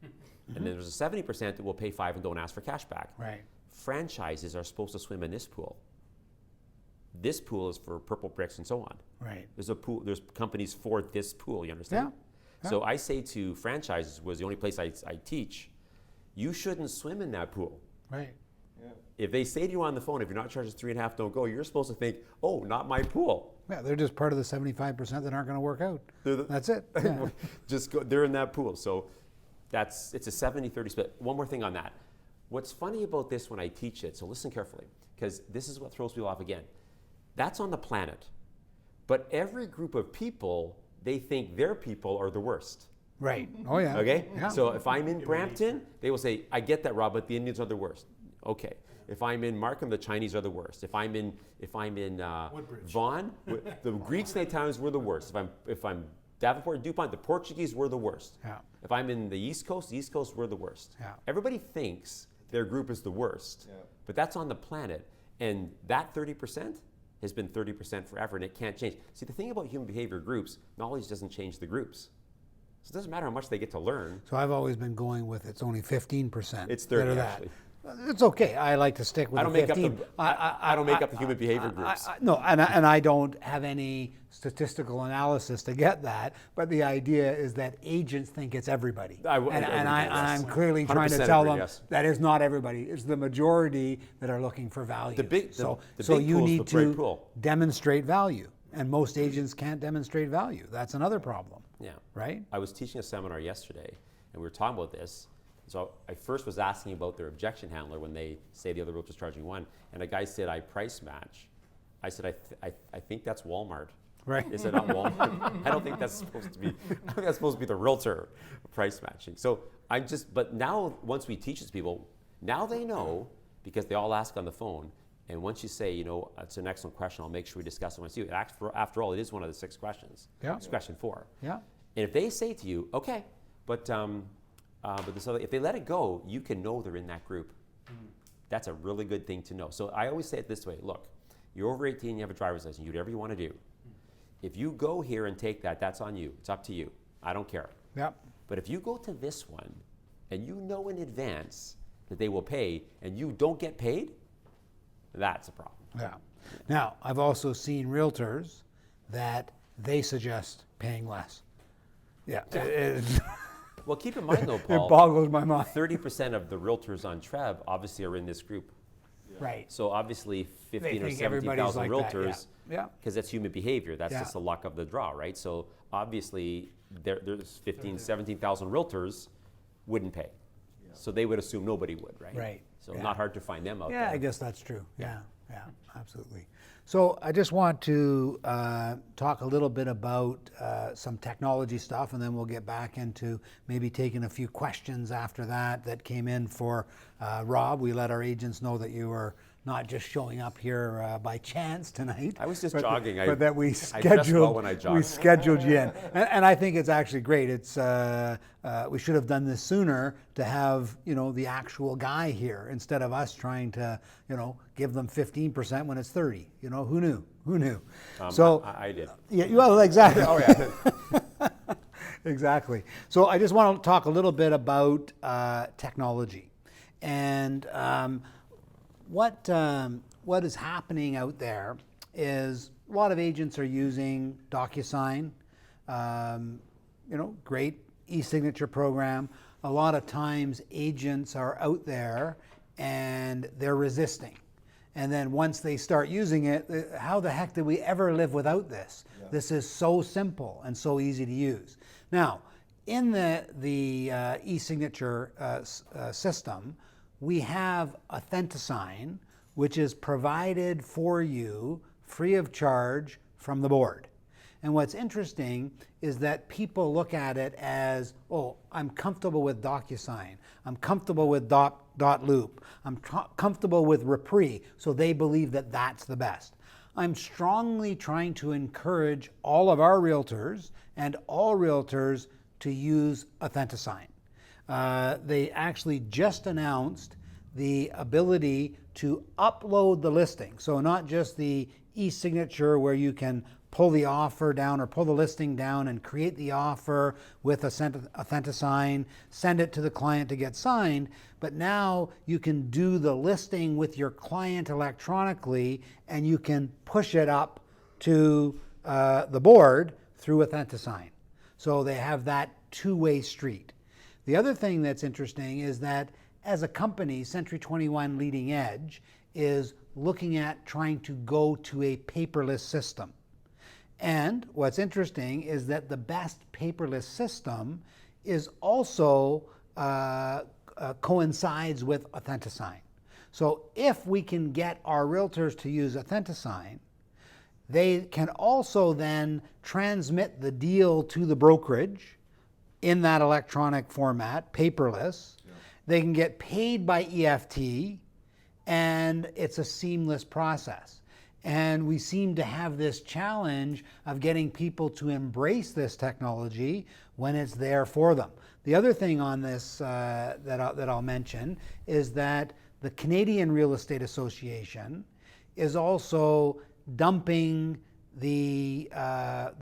And then there's a 70% that will pay 5 and don't ask for cash back. Right. Franchises are supposed to swim in this pool. This pool is for Purple Bricks and so on. Right. There's a pool. There's companies for this pool. You understand? Yeah. So I say to franchises, was the only place I teach, you shouldn't swim in that pool. Right. If they say to you on the phone, if you're not charging 3.5, don't go. You're supposed to think, oh, not my pool. Yeah, they're just part of the 75% that aren't going to work out. That's it. Yeah. Just go. They're in that pool. So it's a 70-30 split. One more thing on that. What's funny about this when I teach it, so listen carefully, because this is what throws people off again. That's on the planet. But every group of people, they think their people are the worst. Right. Oh, yeah. Okay? Yeah. So if I'm in Brampton, they will say, I get that, Rob, but the Indians are the worst. Okay. If I'm in Markham, the Chinese are the worst. If I'm in Vaughan, the Greeks and Italians were the worst. If I'm Davenport and DuPont, the Portuguese were the worst. Yeah. If I'm in the East Coast were the worst. Yeah. Everybody thinks their group is the worst, but that's on the planet. And that 30% has been 30% forever, and it can't change. See, the thing about human behavior groups, knowledge doesn't change the groups. So it doesn't matter how much they get to learn. So I've always been going with it's only 15%. It's 30 that are actually. It's okay. I like to stick with I don't the make 15. I don't make up the human behavior groups. No, and I don't have any statistical analysis to get that, but the idea is that agents think it's everybody. I'm clearly trying to 100% tell agree, them yes. that is not everybody. It's the majority that are looking for value. The big so pool you is need the great to pool. demonstrate value, and most agents can't demonstrate value. That's another problem. Yeah. Right? I was teaching a seminar yesterday, and we were talking about this. So I first was asking about their objection handler when they say the other realtor's charging 1, and a guy said, I price match. I said, I think that's Walmart. Right. Is it not Walmart? I don't think that's supposed to be. I think that's supposed to be the realtor price matching. So but now once we teach these people, now they know because they all ask on the phone. And once you say, it's an excellent question, I'll make sure we discuss it once you. After all, it is one of the 6 questions. Yeah. It's question 4. Yeah. And if they say to you, okay, but this other, if they let it go, you can know they're in that group. That's a really good thing to know. So I always say it this way: look, you're over 18, you have a driver's license, you do whatever you want to do. If you go here and take that, that's on you. It's up to you. I don't care. Yep. But if you go to this one and you know in advance that they will pay and you don't get paid, that's a problem. Yeah. Now, I've also seen realtors that they suggest paying less. Yeah. Well, keep in mind though, It Paul, boggles my mind. 30% of the realtors on Trev obviously are in this group. Right. So obviously 15 or think everybody's 17,000 like that, realtors, yeah. because that's human behavior. That's Yeah. just the luck of the draw, right? So obviously there's 15, 17,000 realtors wouldn't pay. So they would assume nobody would, right? Right, So yeah. not hard to find them out Yeah, there. I guess that's true. Yeah, absolutely. So I just want to talk a little bit about some technology stuff, and then we'll get back into maybe taking a few questions after that came in for Rob. We let our agents know that you were not just showing up here by chance tonight. I was just but jogging. But that we I dress well scheduled, when I jog. we scheduled you in. And I think it's actually great. It's we should have done this sooner to have, the actual guy here instead of us trying to, give them 15% when it's 30. Who knew? Who knew? So I did. yeah, well, exactly. Oh yeah. Exactly. So I just want to talk a little bit about technology and what is happening out there is a lot of agents are using DocuSign, great e-signature program. A lot of times agents are out there and they're resisting. And then once they start using it, how the heck did we ever live without this? Yeah. This is so simple and so easy to use. Now, in the e-signature system, we have Authentisign, which is provided for you free of charge from the board. And what's interesting is that people look at it as, oh, I'm comfortable with DocuSign. I'm comfortable with Dotloop. I'm comfortable with Rapri. So they believe that that's the best. I'm strongly trying to encourage all of our realtors and all realtors to use Authentisign. They actually just announced the ability to upload the listing. So not just the e-signature where you can pull the offer down or pull the listing down and create the offer with Authentisign, send it to the client to get signed, but now you can do the listing with your client electronically and you can push it up to the board through Authentisign. So they have that two-way street. The other thing that's interesting is that as a company, Century 21 Leading Edge is looking at trying to go to a paperless system. And what's interesting is that the best paperless system is also coincides with Authentisign. So if we can get our realtors to use Authentisign, they can also then transmit the deal to the brokerage in that electronic format, paperless. Yeah. They can get paid by EFT, and it's a seamless process. And we seem to have this challenge of getting people to embrace this technology when it's there for them. The other thing on this that I'll mention is that the Canadian Real Estate Association is also dumping the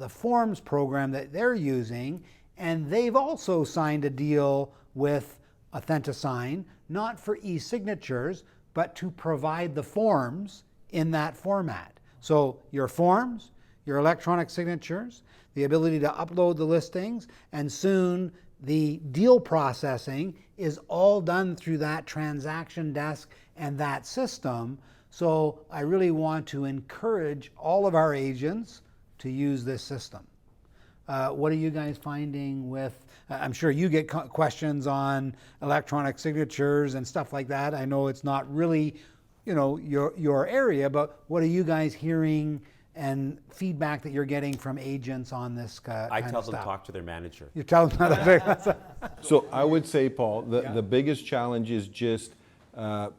forms program that they're using, and they've also signed a deal with Authentisign, not for e-signatures, but to provide the forms in that format. So your forms, your electronic signatures, the ability to upload the listings, and soon the deal processing is all done through that transaction desk and that system. So I really want to encourage all of our agents to use this system. What are you guys finding with, I'm sure you get questions on electronic signatures and stuff like that. I know it's not really, your area, but what are you guys hearing and feedback that you're getting from agents on this kind of stuff? I tell them to talk to their manager. You tell them that. So I would say, Paul, the biggest challenge is just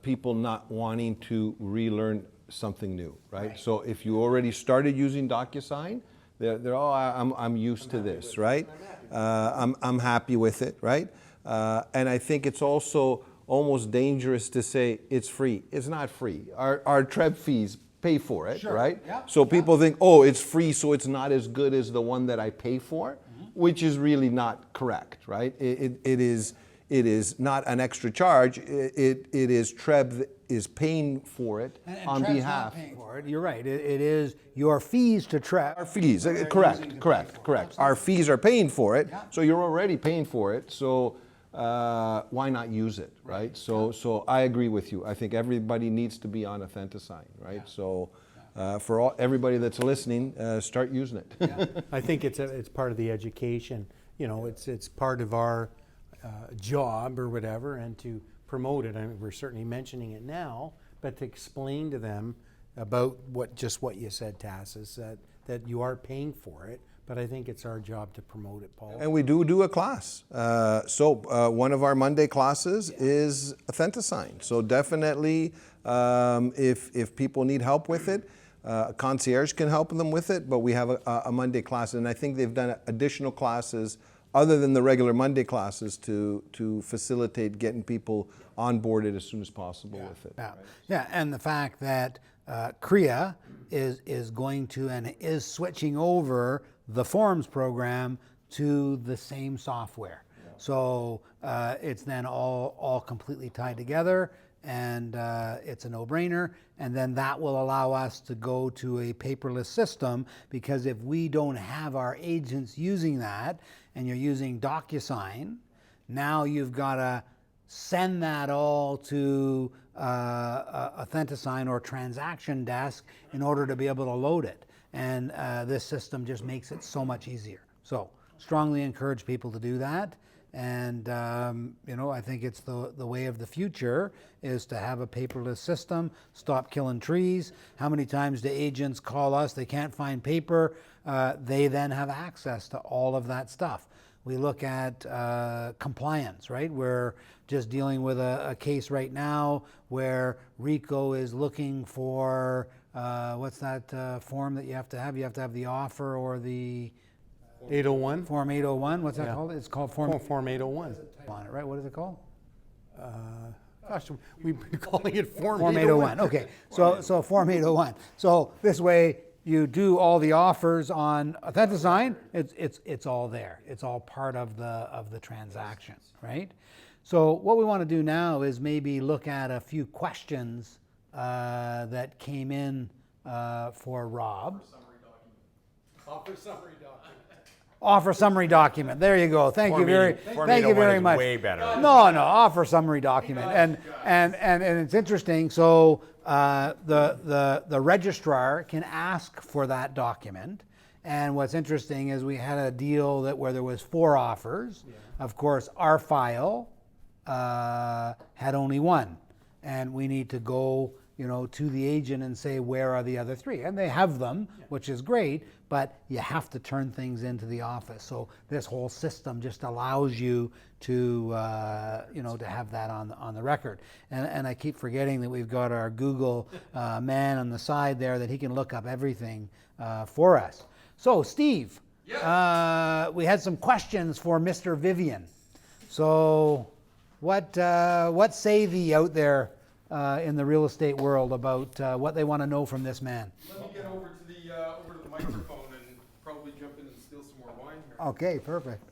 people not wanting to relearn something new, right? So if you already started using DocuSign, they're I'm used to this, right? I'm happy with it, right? And I think it's also almost dangerous to say it's free. It's not free. Our TREB fees pay for it, sure, right? Yeah, so people think, oh, it's free, so it's not as good as the one that I pay for, which is really not correct, right? It is not an extra charge. It is TREB is paying for it and on TREB's behalf. Not paying for it. You're right. It is your fees to TREB. Our fees, correct. Our fees are paying for it, so you're already paying for it. So why not use it, right? So I agree with you. I think everybody needs to be on Authentisign, right? So for everybody that's listening, start using it. I think it's part of the education. You know, it's part of our job or whatever, and to promote it. I mean, we're certainly mentioning it now, but to explain to them about what you said, Tassis, that you are paying for it. But I think it's our job to promote it, Paul. And we do a class. One of our Monday classes is Authentisign. So definitely, if people need help with it, a concierge can help them with it, but we have a Monday class, and I think they've done additional classes other than the regular Monday classes to facilitate getting people onboarded as soon as possible with it. Yeah, and the fact that CREA is going to and is switching over the forms program to the same software. So it's then all completely tied together, and it's a no-brainer. And then that will allow us to go to a paperless system, because if we don't have our agents using that, and you're using DocuSign, now you've got to send that all to Authentisign or Transaction Desk in order to be able to load it. And this system just makes it so much easier. So strongly encourage people to do that. And I think it's the way of the future is to have a paperless system, stop killing trees. How many times do agents call us, they can't find paper, they then have access to all of that stuff. We look at compliance, right? We're just dealing with a case right now where RICO is looking for, what's that form that you have to have? You have to have the offer or the 801? Form 801, what's that Yeah. called? It's called Form Form 801. on it, right? What is it called? Gosh, we've been calling it Form Form 801. 801. Okay, so Form 801. So this way you do all the offers on Authentisign. It's all there. It's all part of the transaction, right? So what we want to do now is maybe look at a few questions that came in for Rob. Offer summary document. There you go. Thank you very much. Way better. No, offer summary document. And it's interesting. So the registrar can ask for that document. And what's interesting is we had a deal where there was 4 offers. Yeah. Of course, our file had only 1, and we need to go to the agent and say, where are the other 3? And they have them, which is great, but you have to turn things into the office. So this whole system just allows you to, to have that on the record. And I keep forgetting that we've got our Google man on the side there that he can look up everything for us. So Steve, we had some questions for Mr. Vivian. So what say thee out there in the real estate world about what they want to know from this man? Let me get over to the microphone and probably jump in and steal some more wine here. Okay, perfect.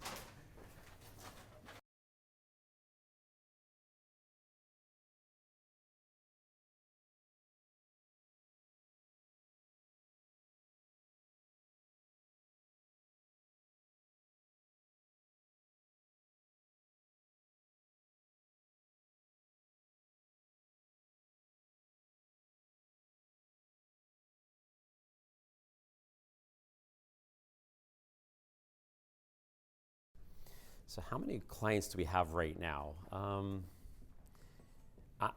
So how many clients do we have right now?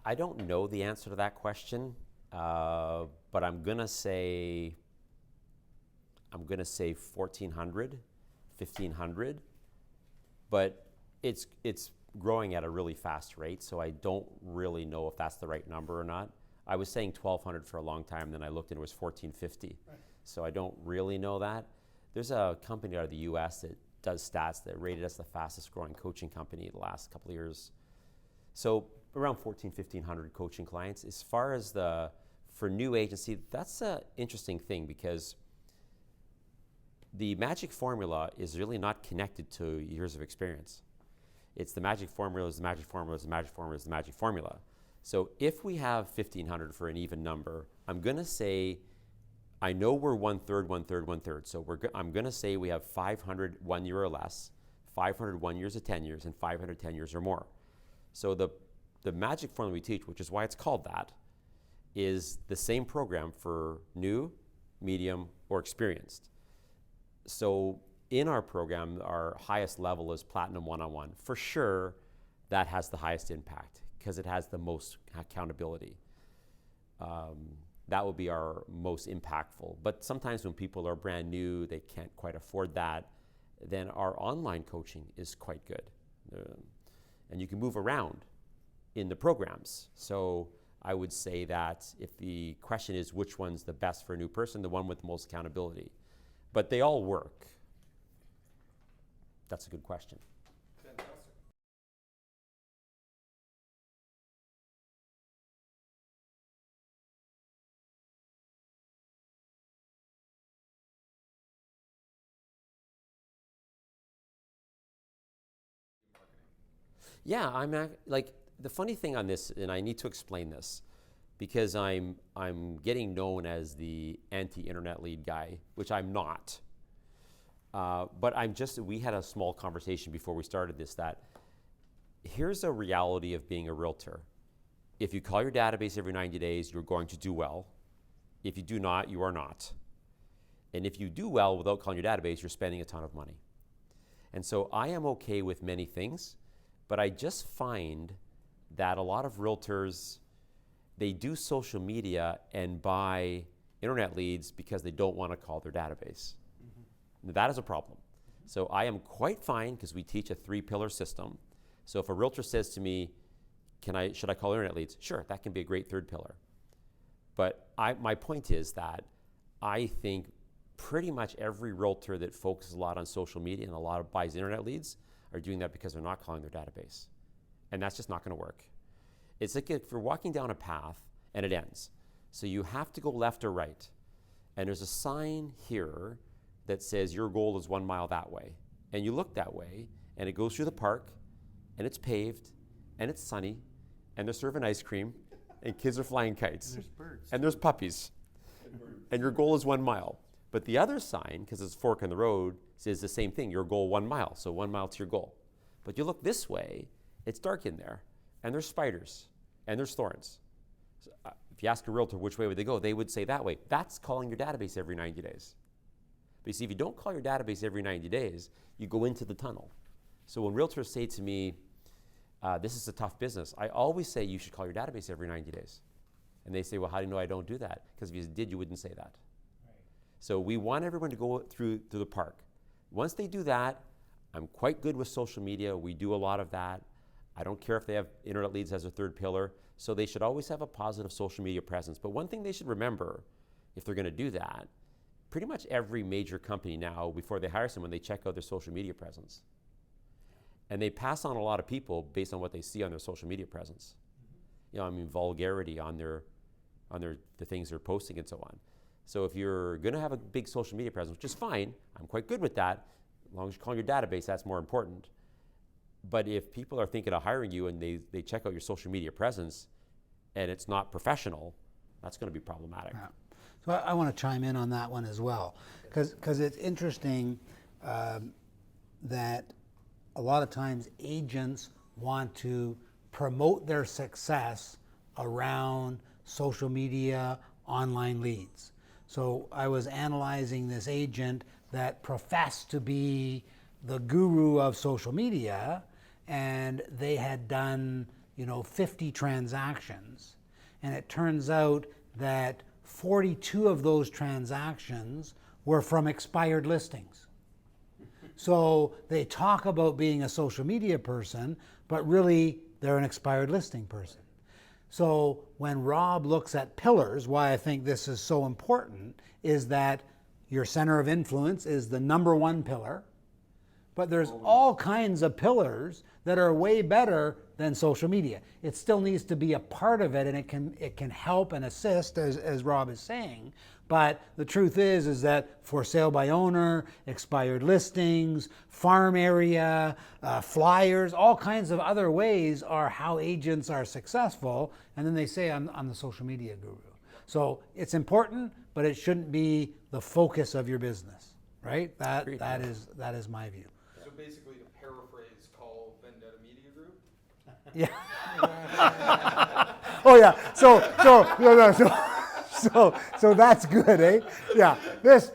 I don't know the answer to that question, but I'm gonna say 1,400, 1,500, but it's growing at a really fast rate, so I don't really know if that's the right number or not. I was saying 1,200 for a long time, then I looked and it was 1,450, so I don't really know that. There's a company out of the U.S. that does stats that rated us the fastest growing coaching company the last couple of years. So around 1,500 coaching clients. As far as for new agency, that's an interesting thing because the magic formula is really not connected to years of experience. It's the magic formula is the magic formula is the magic formula is the magic formula. So if we have 1,500 for an even number, I'm gonna say, I know we're 1/3, 1/3, 1/3. So I'm going to say we have 500 1 year or less, 500 1 years of 10 years, and 500 10 years or more. So the magic formula we teach, which is why it's called that, is the same program for new, medium, or experienced. So in our program, our highest level is Platinum One-on-One. For sure, that has the highest impact because it has the most accountability. That will be our most impactful. But sometimes when people are brand new, they can't quite afford that, then our online coaching is quite good. And you can move around in the programs. So I would say that if the question is which one's the best for a new person, the one with the most accountability. But they all work. That's a good question. Fantastic. Yeah, like the funny thing on this, and I need to explain this, because I'm getting known as the anti-internet lead guy, which I'm not. But we had a small conversation before we started this that here's a reality of being a realtor. If you call your database every 90 days, you're going to do well. If you do not, you are not. And if you do well without calling your database, you're spending a ton of money. And so I am okay with many things, but I just find that a lot of realtors, they do social media and buy internet leads because they don't want to call their database. That is a problem. So I am quite fine because we teach a 3-pillar system. So if a realtor says to me, should I call internet leads? Sure, that can be a great 3rd pillar. But my point is that I think pretty much every realtor that focuses a lot on social media and a lot of buys internet leads are doing that because they're not calling their database. And that's just not going to work. It's like if you're walking down a path and it ends. So you have to go left or right. And there's a sign here that says your goal is 1 mile that way. And you look that way, and it goes through the park, and it's paved, and it's sunny, and they're serving ice cream, and kids are flying kites. There's birds. And there's puppies. And your goal is 1 mile. But the other sign, because it's a fork in the road, says the same thing, your goal 1 mile, so 1 mile to your goal. But you look this way, it's dark in there, and there's spiders, and there's thorns. So, if you ask a realtor which way would they go, they would say that way. That's calling your database every 90 days. But you see, if you don't call your database every 90 days, you go into the tunnel. So when realtors say to me, this is a tough business, I always say you should call your database every 90 days. And they say, well, how do you know I don't do that? Because if you did, you wouldn't say that. Right. So we want everyone to go through the park. Once they do that, I'm quite good with social media. We do a lot of that. I don't care if they have internet leads as a 3rd pillar. So they should always have a positive social media presence. But one thing they should remember, if they're going to do that, pretty much every major company now, before they hire someone, they check out their social media presence. And they pass on a lot of people based on what they see on their social media presence. You know, I mean, vulgarity on the things they're posting and so on. So if you're going to have a big social media presence, which is fine, I'm quite good with that. As long as you're calling your database, that's more important. But if people are thinking of hiring you and they check out your social media presence and it's not professional, that's going to be problematic. Yeah. So I want to chime in on that one as well, because it's interesting that a lot of times agents want to promote their success around social media, online leads. So I was analyzing this agent that professed to be the guru of social media, and they had done 50 transactions, and it turns out that 42 of those transactions were from expired listings. So they talk about being a social media person, but really they're an expired listing person. So when Rob looks at pillars, why I think this is so important is that your center of influence is the number 1 pillar, but there's all kinds of pillars that are way better than social media. It still needs to be a part of it, and it can help and assist, as Rob is saying. But the truth is that for sale by owner, expired listings, farm area, flyers, all kinds of other ways are how agents are successful. And then they say, I'm the social media guru. So it's important, but it shouldn't be the focus of your business, right? That is my view. So basically, to Yeah. Oh yeah. So no, no, so that's good, eh? Yeah. This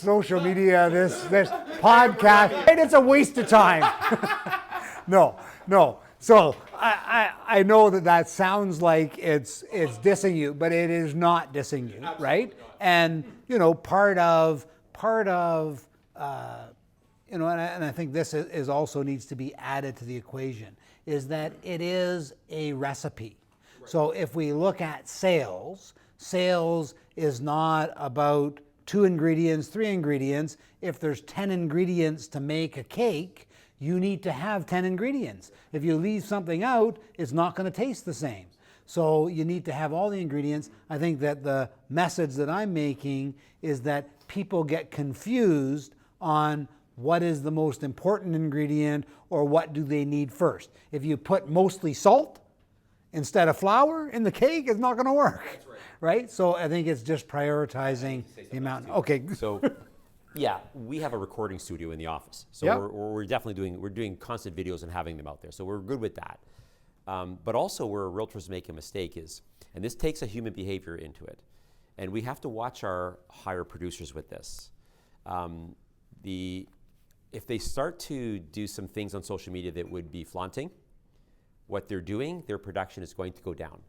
social media, this podcast, and it's a waste of time. No. So I know that sounds like it's dissing you, but it is not dissing you, right? And part of and I think this is also needs to be added to the equation, is that it is a recipe. So if we look at sales is not about 2 ingredients, 3 ingredients. If there's 10 ingredients to make a cake, you need to have 10 ingredients. If you leave something out, it's not going to taste the same. So you need to have all the ingredients. I think that the message that I'm making is that people get confused on what is the most important ingredient or what do they need first. If you put mostly salt instead of flour in the cake, it's not going to work. That's right. Right? So I think it's just prioritizing the amount. Okay. So, yeah, we have a recording studio in the office. So Yeah. we're definitely doing constant videos and having them out there. So we're good with that. But also where realtors make a mistake is, and this takes a human behavior into it, and we have to watch our higher producers with this. If they start to do some things on social media that would be flaunting what they're doing, their production is going to go down.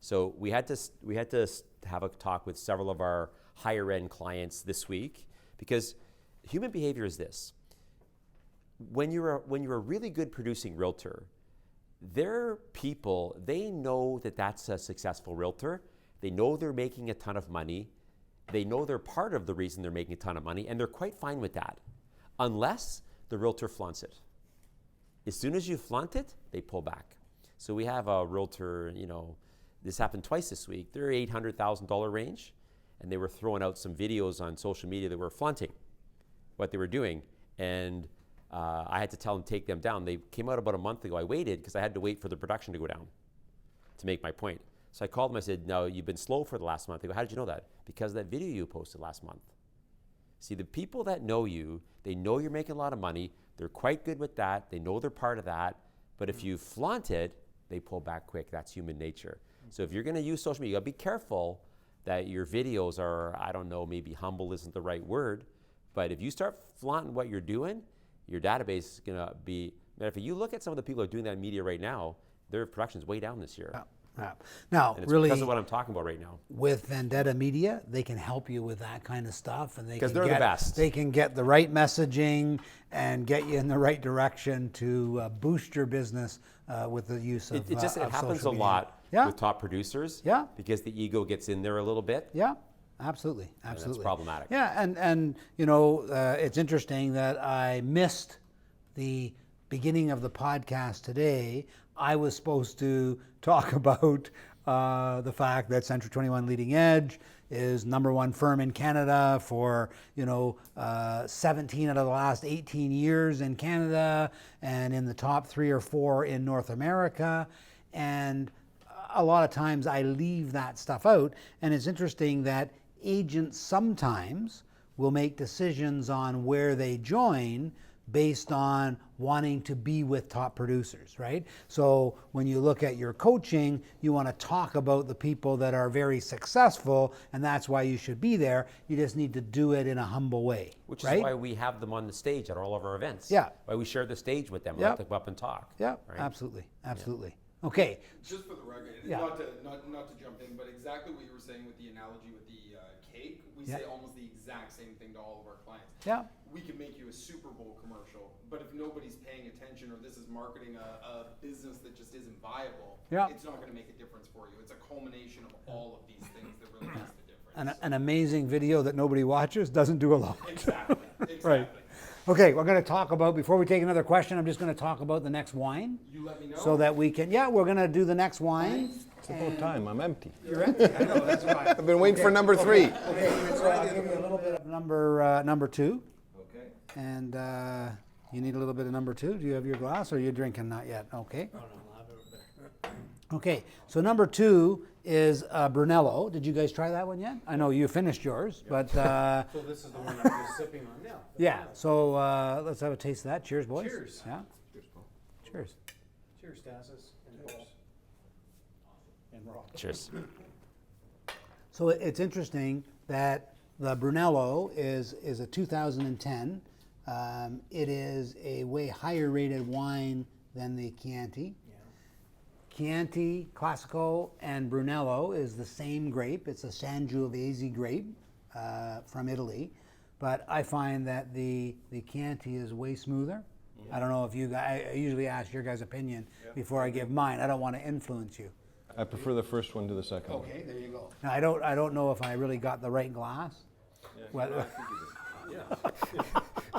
So we had to have a talk with several of our higher end clients this week, because human behavior is this. When you're a really good producing realtor, their people, they know that that's a successful realtor. They know they're making a ton of money. They know they're part of the reason they're making a ton of money, and they're quite fine with that, unless the realtor flaunts it. As soon as you flaunt it, they pull back. So we have a realtor, this happened twice this week. They're $800,000 range, and they were throwing out some videos on social media that were flaunting what they were doing. And I had to tell them to take them down. They came out about a month ago. I waited because I had to wait for the production to go down to make my point. So I called them. I said, no, you've been slow for the last month. They go, how did you know that? Because of that video you posted last month. See, the people that know you, they know you're making a lot of money. They're quite good with that. They know they're part of that. But if you flaunt it, they pull back quick. That's human nature. So if you're going to use social media, you got to be careful that your videos are, I don't know, maybe humble isn't the right word. But if you start flaunting what you're doing, your database is going to be, if you look at some of the people who are doing that in media right now, their production's way down this year. Yeah. Now, And it's really, because of what I'm talking about right now. with Vendetta Media, they can help you with that kind of stuff, and they 'Cause can they're the get, best. They can get the right messaging and get you in the right direction to boost your business with the use of. It of happens a social media. lot Yeah. with top producers. Yeah. Because the ego gets in there a little bit. Yeah, absolutely, absolutely. problematic. Yeah, and it's interesting that I missed the beginning of the podcast today. I was supposed to talk about the fact that Century 21 Leading Edge is #1 firm in Canada for 17 out of the last 18 years in Canada, and in the top 3 or 4 in North America. And a lot of times I leave that stuff out, and it's interesting that agents sometimes will make decisions on where they join based on wanting to be with top producers, right? So when you look at your coaching, you want to talk about the people that are very successful, and that's why you should be there. You just need to do it in a humble way, Which right? is why we have them on the stage at all of our events. Yeah. Why we share the stage with them. We Yeah. let them go up and talk. Yeah, Right? absolutely, absolutely. Okay, Just for the record, Yeah. not to jump in, but exactly what you were saying with the analogy with the cake, we Yeah. say almost the exact same thing to all of our clients. yeah. We can make you a Super Bowl commercial, but if nobody's paying attention or this is marketing a business that just isn't viable, Yeah. it's not going to make a difference for you. It's a culmination of all of these things that really makes the difference. An amazing video that nobody watches doesn't do a lot. Exactly. Right. Okay, we're going to talk about, before we take another question, I'm just going to talk about the next wine You let me know. so that we can, we're going to do the next wine. It's about time. I'm empty. You're empty. I know, that's right. I've been waiting for number 3. Okay, so I'll give you a little bit of number 2. Okay. And you need a little bit of number 2. Do you have your glass or are you drinking? Not yet. Okay. Okay, so number 2 is Brunello. Did you guys try that one yet? I know you finished yours, but So this is the one I'm just sipping on now. yeah. So let's have a taste of that. Cheers, boys. Cheers. Yeah. Cheers. Cheers, Tassus and Paul. Cheers. So it's interesting that the Brunello is a 2010. It is a way higher rated wine than the Chianti. Chianti, Classico, and Brunello is the same grape. It's a Sangiovese grape from Italy. But I find that the Chianti is way smoother. I don't know if you guys, I usually ask your guys' opinion before I give mine. I don't want to influence you. I prefer the first one to the second one. Okay, there you go. Now, I don't know if I really got the right glass. Well,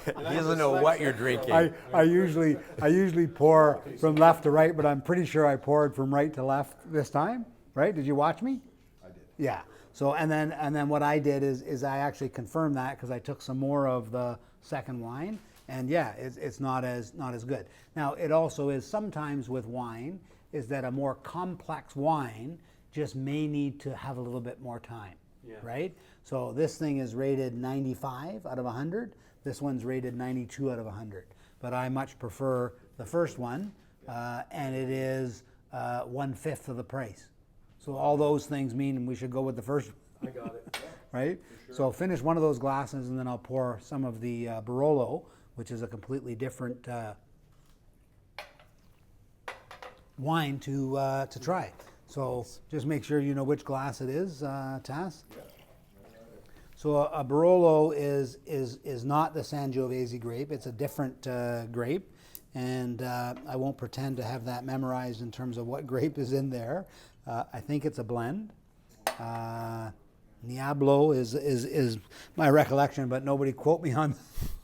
He doesn't know what you're drinking. I usually pour from left to right, but I'm pretty sure I poured from right to left this time. Right? Did you watch me? I did. Yeah. So and then what I did is I actually confirmed that because I took some more of the second wine, and yeah, it's not as good. Now it also is sometimes with wine is that a more complex wine just may need to have a little bit more time. Right? So this thing is rated 95 out of 100. This one's rated 92 out of 100. But I much prefer the first one, and it is 1/5 of the price. So all those things mean we should go with the first one. I got it. Right? So I'll finish one of those glasses, and then I'll pour some of the Barolo, which is a completely different wine to try. So just make sure you know which glass it is, Tass. So a Barolo is not the Sangiovese grape. It's a different grape, and I won't pretend to have that memorized in terms of what grape is in there. I think it's a blend. Niablo is my recollection, but nobody quote me on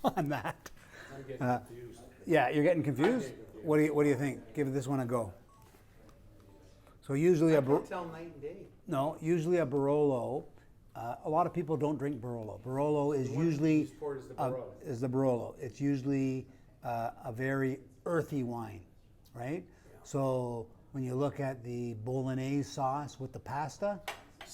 that. I'm getting confused. Yeah, you're getting confused? What do you think? Give this one a go. So usually Tell night and day. usually a Barolo. A lot of people don't drink Barolo. Barolo is usually Is the Barolo. It's usually a very earthy wine, right? So when you look at the bolognese sauce with the pasta,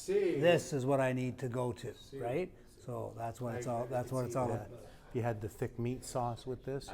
this is what I need to go to, right? So that's what it's all. That's what it's all about. You had the thick meat sauce with this.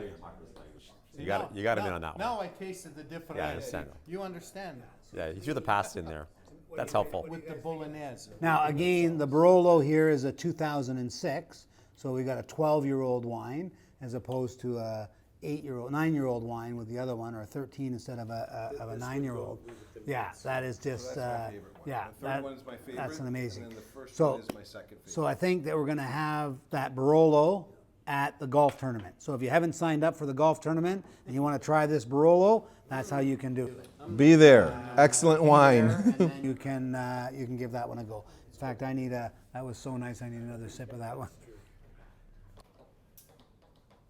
You got him in on that one. Now I tasted the difference. Yeah, I understand. You understand Yeah, you threw the pasta in there. That's helpful. with the bolognese. Now again, the Barolo here is a 2006, so we got a 12-year-old wine as opposed to a 9-year-old wine with the other one, or a 13 instead of a 9-year-old. Yeah, that is just yeah. The third one is my favorite. That's an amazing. And then the first So- one is my second favorite. So I think that we're going to have that Barolo at the golf tournament. So if you haven't signed up for the golf tournament and you want to try this Barolo, that's how you can do it. Be there. Excellent wine. And then you can give that one a go. In fact, that was so nice. I need another sip of that one.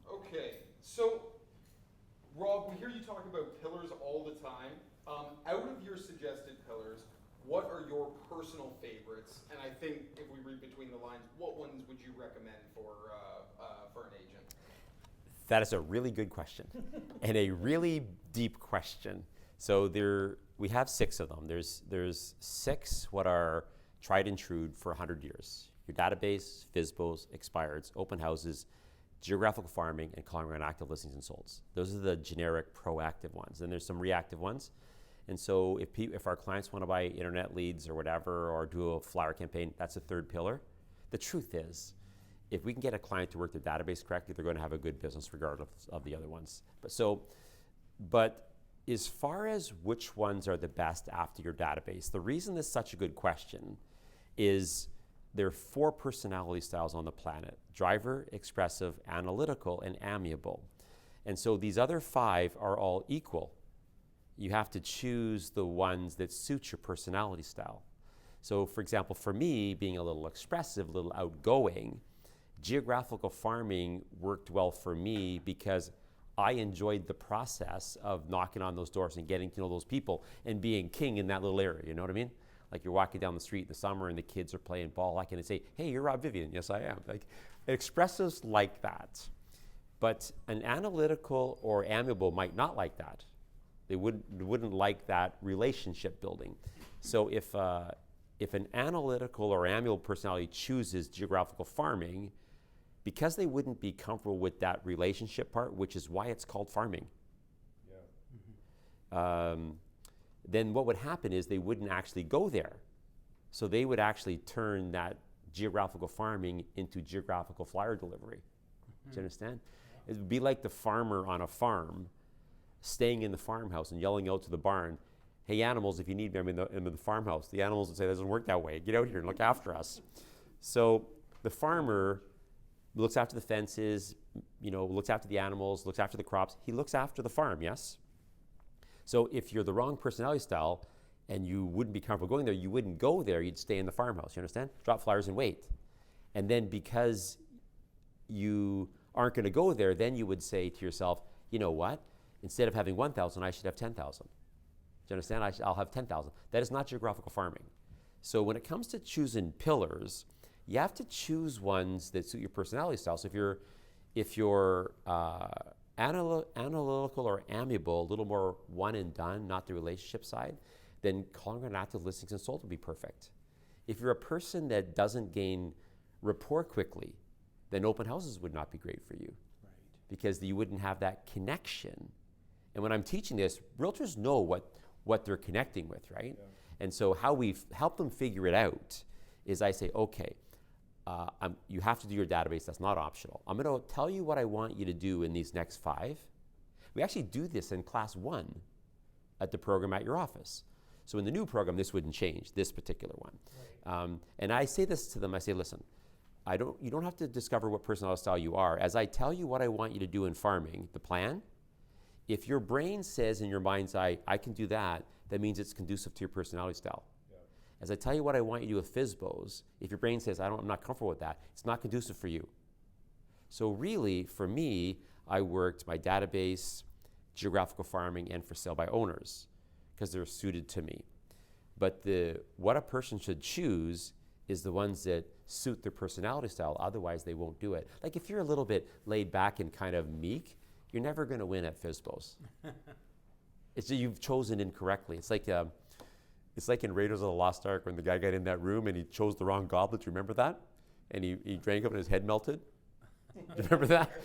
Okay, so Rob, we hear you talk about pillars all the time. Out of your suggested pillars, what are your personal favorites? And I think if we read between the lines, what ones would you recommend for an agent? That is a really good question and a really deep question. So we have 6 of them. There's 6 what are tried and true for 100 years. Your database, FSBOs, expireds, open houses, geographical farming, and calling around active listings and solds. Those are the generic proactive ones. And there's some reactive ones. And so if our clients want to buy internet leads or whatever, or do a flyer campaign, that's a 3rd pillar. The truth is, if we can get a client to work their database correctly, they're going to have a good business regardless of the other ones. But as far as which ones are the best after your database, the reason this is such a good question is there are 4 personality styles on the planet: driver, expressive, analytical, and amiable. And so these other 5 are all equal. You have to choose the ones that suit your personality style. So for example, for me, being a little expressive, a little outgoing, geographical farming worked well for me because I enjoyed the process of knocking on those doors and getting to know those people and being king in that little area, you know what I mean? Like you're walking down the street in the summer and the kids are playing ball, I can say, hey, you're Rob Vivian. Yes, I am. Like, expressives like that. But an analytical or amiable might not like that. They wouldn't like that relationship building. So if an analytical or amiable personality chooses geographical farming, because they wouldn't be comfortable with that relationship part, which is why it's called farming. then what would happen is they wouldn't actually go there. So they would actually turn that geographical farming into geographical flyer delivery. Do you understand? It would be like the farmer on a farm staying in the farmhouse and yelling out to the barn, hey animals, if you need me, I'm in the farmhouse. The animals would say, that doesn't work that way. Get out here and look after us. So the farmer looks after the fences, looks after the animals, looks after the crops. He looks after the farm, yes? So if you're the wrong personality style and you wouldn't be comfortable going there, you wouldn't go there, you'd stay in the farmhouse, you understand? Drop flyers and wait. And then because you aren't going to go there, then you would say to yourself, you know what? Instead of having 1,000, I should have 10,000. Do you understand? I'll have 10,000. That is not geographical farming. So when it comes to choosing pillars, you have to choose ones that suit your personality style. So if you're analytical or amiable, a little more one and done, not the relationship side, then calling on active listings and sold would be perfect. If you're a person that doesn't gain rapport quickly, then open houses would not be great for you, because you wouldn't have that connection. And when I'm teaching this, realtors know what they're connecting with, right? Yeah. And so how we've helped them figure it out is I say, okay, you have to do your database. That's not optional. I'm going to tell you what I want you to do in these next 5. We actually do this in class 1 at the program at your office. So in the new program, this wouldn't change, this particular one. Right. And I say this to them, I say, listen, you don't have to discover what personality style you are. As I tell you what I want you to do in farming, the plan, if your brain says in your mind's eye, I can do that, that means it's conducive to your personality style. Yeah. As I tell you what I want you to do with FSBOs, if your brain says, I'm not comfortable with that, it's not conducive for you. So really, for me, I worked my database, geographical farming, and for sale by owners, because they're suited to me. But what a person should choose is the ones that suit their personality style, otherwise they won't do it. Like if you're a little bit laid back and kind of meek, you're never going to win at FSBOs. You've chosen incorrectly. It's like in Raiders of the Lost Ark when the guy got in that room and he chose the wrong goblet. You remember that? And he drank up and his head melted. Do you remember that?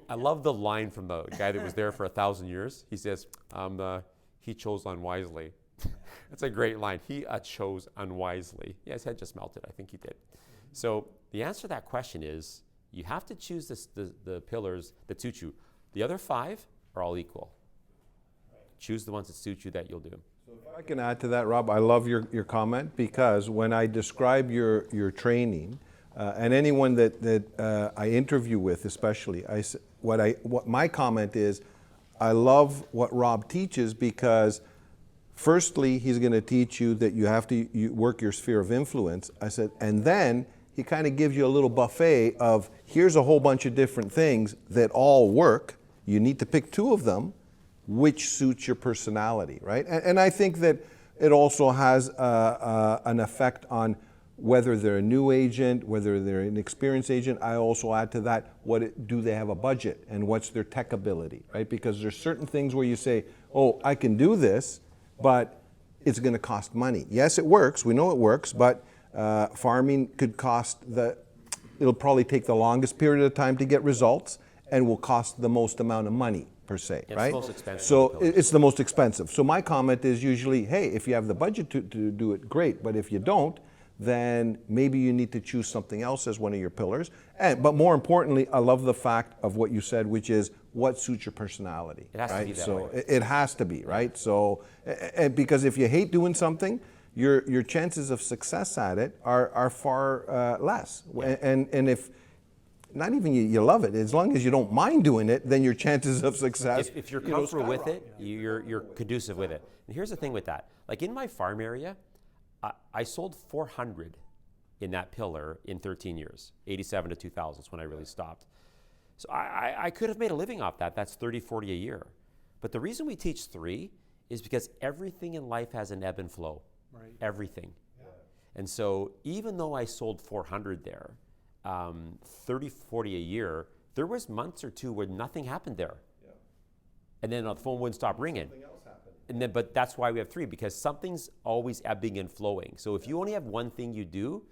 I love the line from the guy that was there for 1,000 years. He says, he chose unwisely. That's a great line. He chose unwisely. Yeah, his head just melted. I think he did. So the answer to that question is you have to choose the pillars that suit you. The other 5 are all equal. Choose the ones that suit you that you'll do. So if I can add to that, Rob, I love your comment, because when I describe your training, and anyone that I interview with especially, what my comment is, I love what Rob teaches, because firstly, he's going to teach you that you have to work your sphere of influence. I said, and then he kind of gives you a little buffet of, here's a whole bunch of different things that all work. You need to pick 2 of them, which suits your personality, right? And I think that it also has an effect on whether they're a new agent, whether they're an experienced agent. I also add to that, do they have a budget, and what's their tech ability, right? Because there's certain things where you say, oh, I can do this, but it's going to cost money. Yes, it works. We know it works, but farming could it'll probably take the longest period of time to get results and will cost the most amount of money per se, right? It's the most expensive. So it's the most expensive. So my comment is usually, hey, if you have the budget to do it, great. But if you don't, then maybe you need to choose something else as one of your pillars. But more importantly, I love the fact of what you said, which is what suits your personality. It has to be that way. It has to be, right? So, because if you hate doing something, your chances of success at it are far less. Yeah. And if not even you love it, as long as you don't mind doing it, then your chances of success. If you're comfortable with it, you're conducive with it. And here's the thing with that. Like in my farm area, I sold 400 in that pillar in 13 years, 87 to 2000 is when I really stopped. So I could have made a living off that. That's 30, 40 a year. But the reason we teach 3 is because everything in life has an ebb and flow. Right. Everything. Yeah. And so even though I sold 400 there, 30, 40 a year, there was months or 2 where nothing happened there. Yeah. And then the phone wouldn't stop ringing. Something else happened. But that's why we have 3, because something's always ebbing and flowing. So if you only have one thing you do,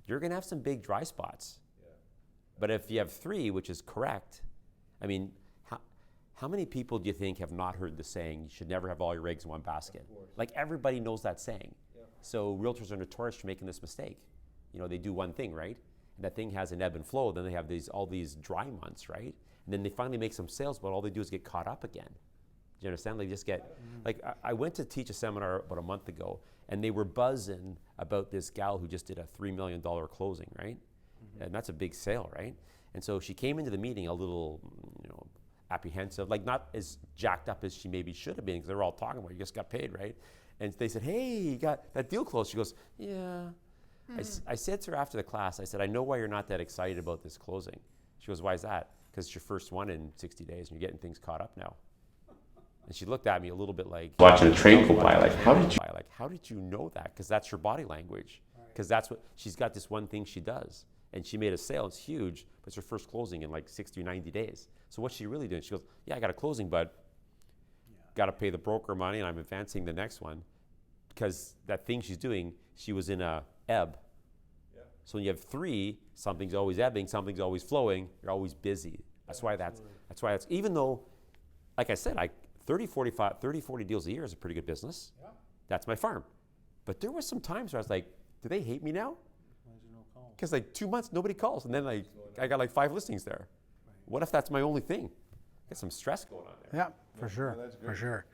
you're going to have some big dry spots. Yeah. But if you have 3, which is correct, I mean, how many people do you think have not heard the saying, you should never have all your eggs in one basket? Like everybody knows that saying. So realtors are notorious for making this mistake. You know, they do one thing, right? And that thing has an ebb and flow. Then they have all these dry months, right? And then they finally make some sales, but all they do is get caught up again. Do you understand? They just get, like I went to teach a seminar about a month ago, and they were buzzing about this gal who just did a $3 million closing, right? And that's a big sale, right? And so she came into the meeting a little, apprehensive, like not as jacked up as she maybe should have been, because they were all talking about, you just got paid, right? And they said, hey, you got that deal closed. She goes, yeah. I said to her after the class, I said, I know why you're not that excited about this closing. She goes, why is that? Because it's your first one in 60 days and you're getting things caught up now. And she looked at me a little bit like watching a train go by, like, how did you know that? Because that's her body language. Because that's what, she's got this one thing she does. And she made a sale, it's huge, but it's her first closing in like 60 or 90 days. So what's she really doing? She goes, yeah, I got a closing, but got to pay the broker money and I'm advancing the next one. Because that thing she's doing, she was in a ebb. So when you have three, something's always ebbing, something's always flowing, you're always busy. That's why that's even though, like I said, 30, 40 deals a year is a pretty good business. Yeah. That's my farm. But there were some times where I was like, do they hate me now? Because like 2 months, nobody calls. And then I got like 5 listings there. Right. What if that's my only thing? Get some stress going on there. Yeah, for sure, for sure.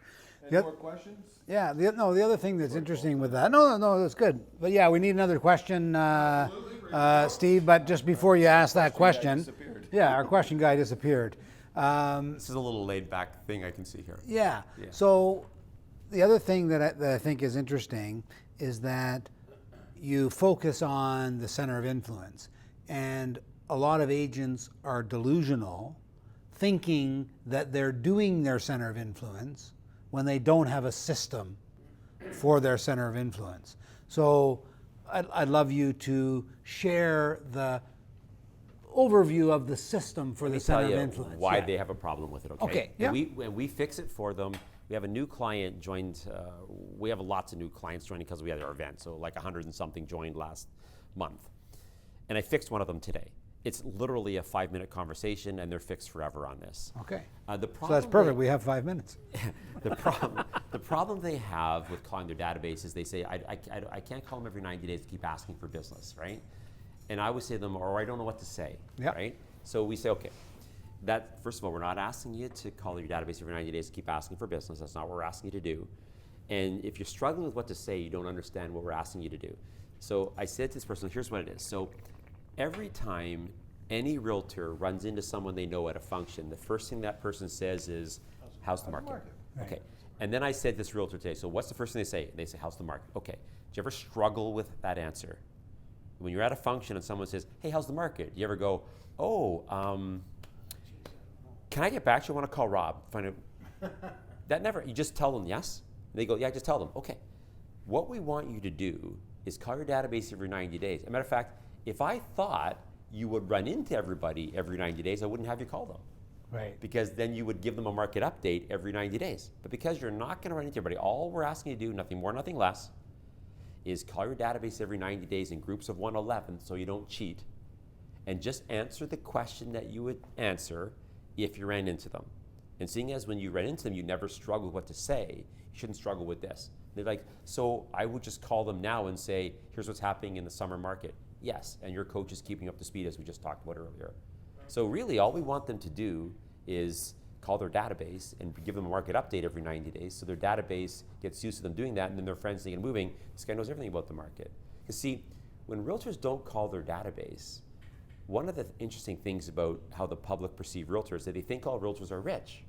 Any more questions? Yeah, the other thing that's interesting with that, no, that's good. But yeah, we need another question, Steve, but just before you ask that question, yeah, our question guy disappeared. This is a little laid back thing I can see here. Yeah, so the other thing that I think is interesting is that you focus on the center of influence, and a lot of agents are delusional, thinking that they're doing their center of influence when they don't have a system for their center of influence. So I'd love you to share the overview of the system for the center of influence. Why they have a problem with it, okay? Okay, yeah. And we fix it for them. We have a new client joined, we have lots of new clients joining because we had our event, so like 100 and something joined last month. And I fixed one of them today. It's literally a 5-minute conversation, and they're fixed forever on this. Okay. The So that's perfect. We have 5 minutes. the problem they have with calling their database is they say, I can't call them every 90 days to keep asking for business, right? And I would say to them, or I don't know what to say, right? So we say, okay, that first of all, we're not asking you to call your database every 90 days to keep asking for business. That's not what we're asking you to do. And if you're struggling with what to say, you don't understand what we're asking you to do. So I said to this person, here's what it is. So every time any realtor runs into someone they know at a function, the first thing that person says is, how's the market? Right. Okay. And then I said to this realtor today, so what's the first thing they say? They say, how's the market? Okay. Do you ever struggle with that answer? When you're at a function and someone says, hey, how's the market? Do you ever go, can I get back to you? I want to call Rob. That never, you just tell them yes. And they go, yeah, just tell them. Okay. What we want you to do is call your database every 90 days. As a matter of fact, if I thought you would run into everybody every 90 days, I wouldn't have you call them. Right. Because then you would give them a market update every 90 days. But because you're not going to run into everybody, all we're asking you to do, nothing more, nothing less, is call your database every 90 days in groups of 111 so you don't cheat, and just answer the question that you would answer if you ran into them. And seeing as when you ran into them, you never struggle with what to say, you shouldn't struggle with this. They're like, so I would just call them now and say, here's what's happening in the summer market. Yes, and your coach is keeping up to speed as we just talked about earlier. So really all we want them to do is call their database and give them a market update every 90 days so their database gets used to them doing that, and then their friends think and moving, this guy knows everything about the market. Because see, when realtors don't call their database, one of the interesting things about how the public perceive realtors is that they think all realtors are rich.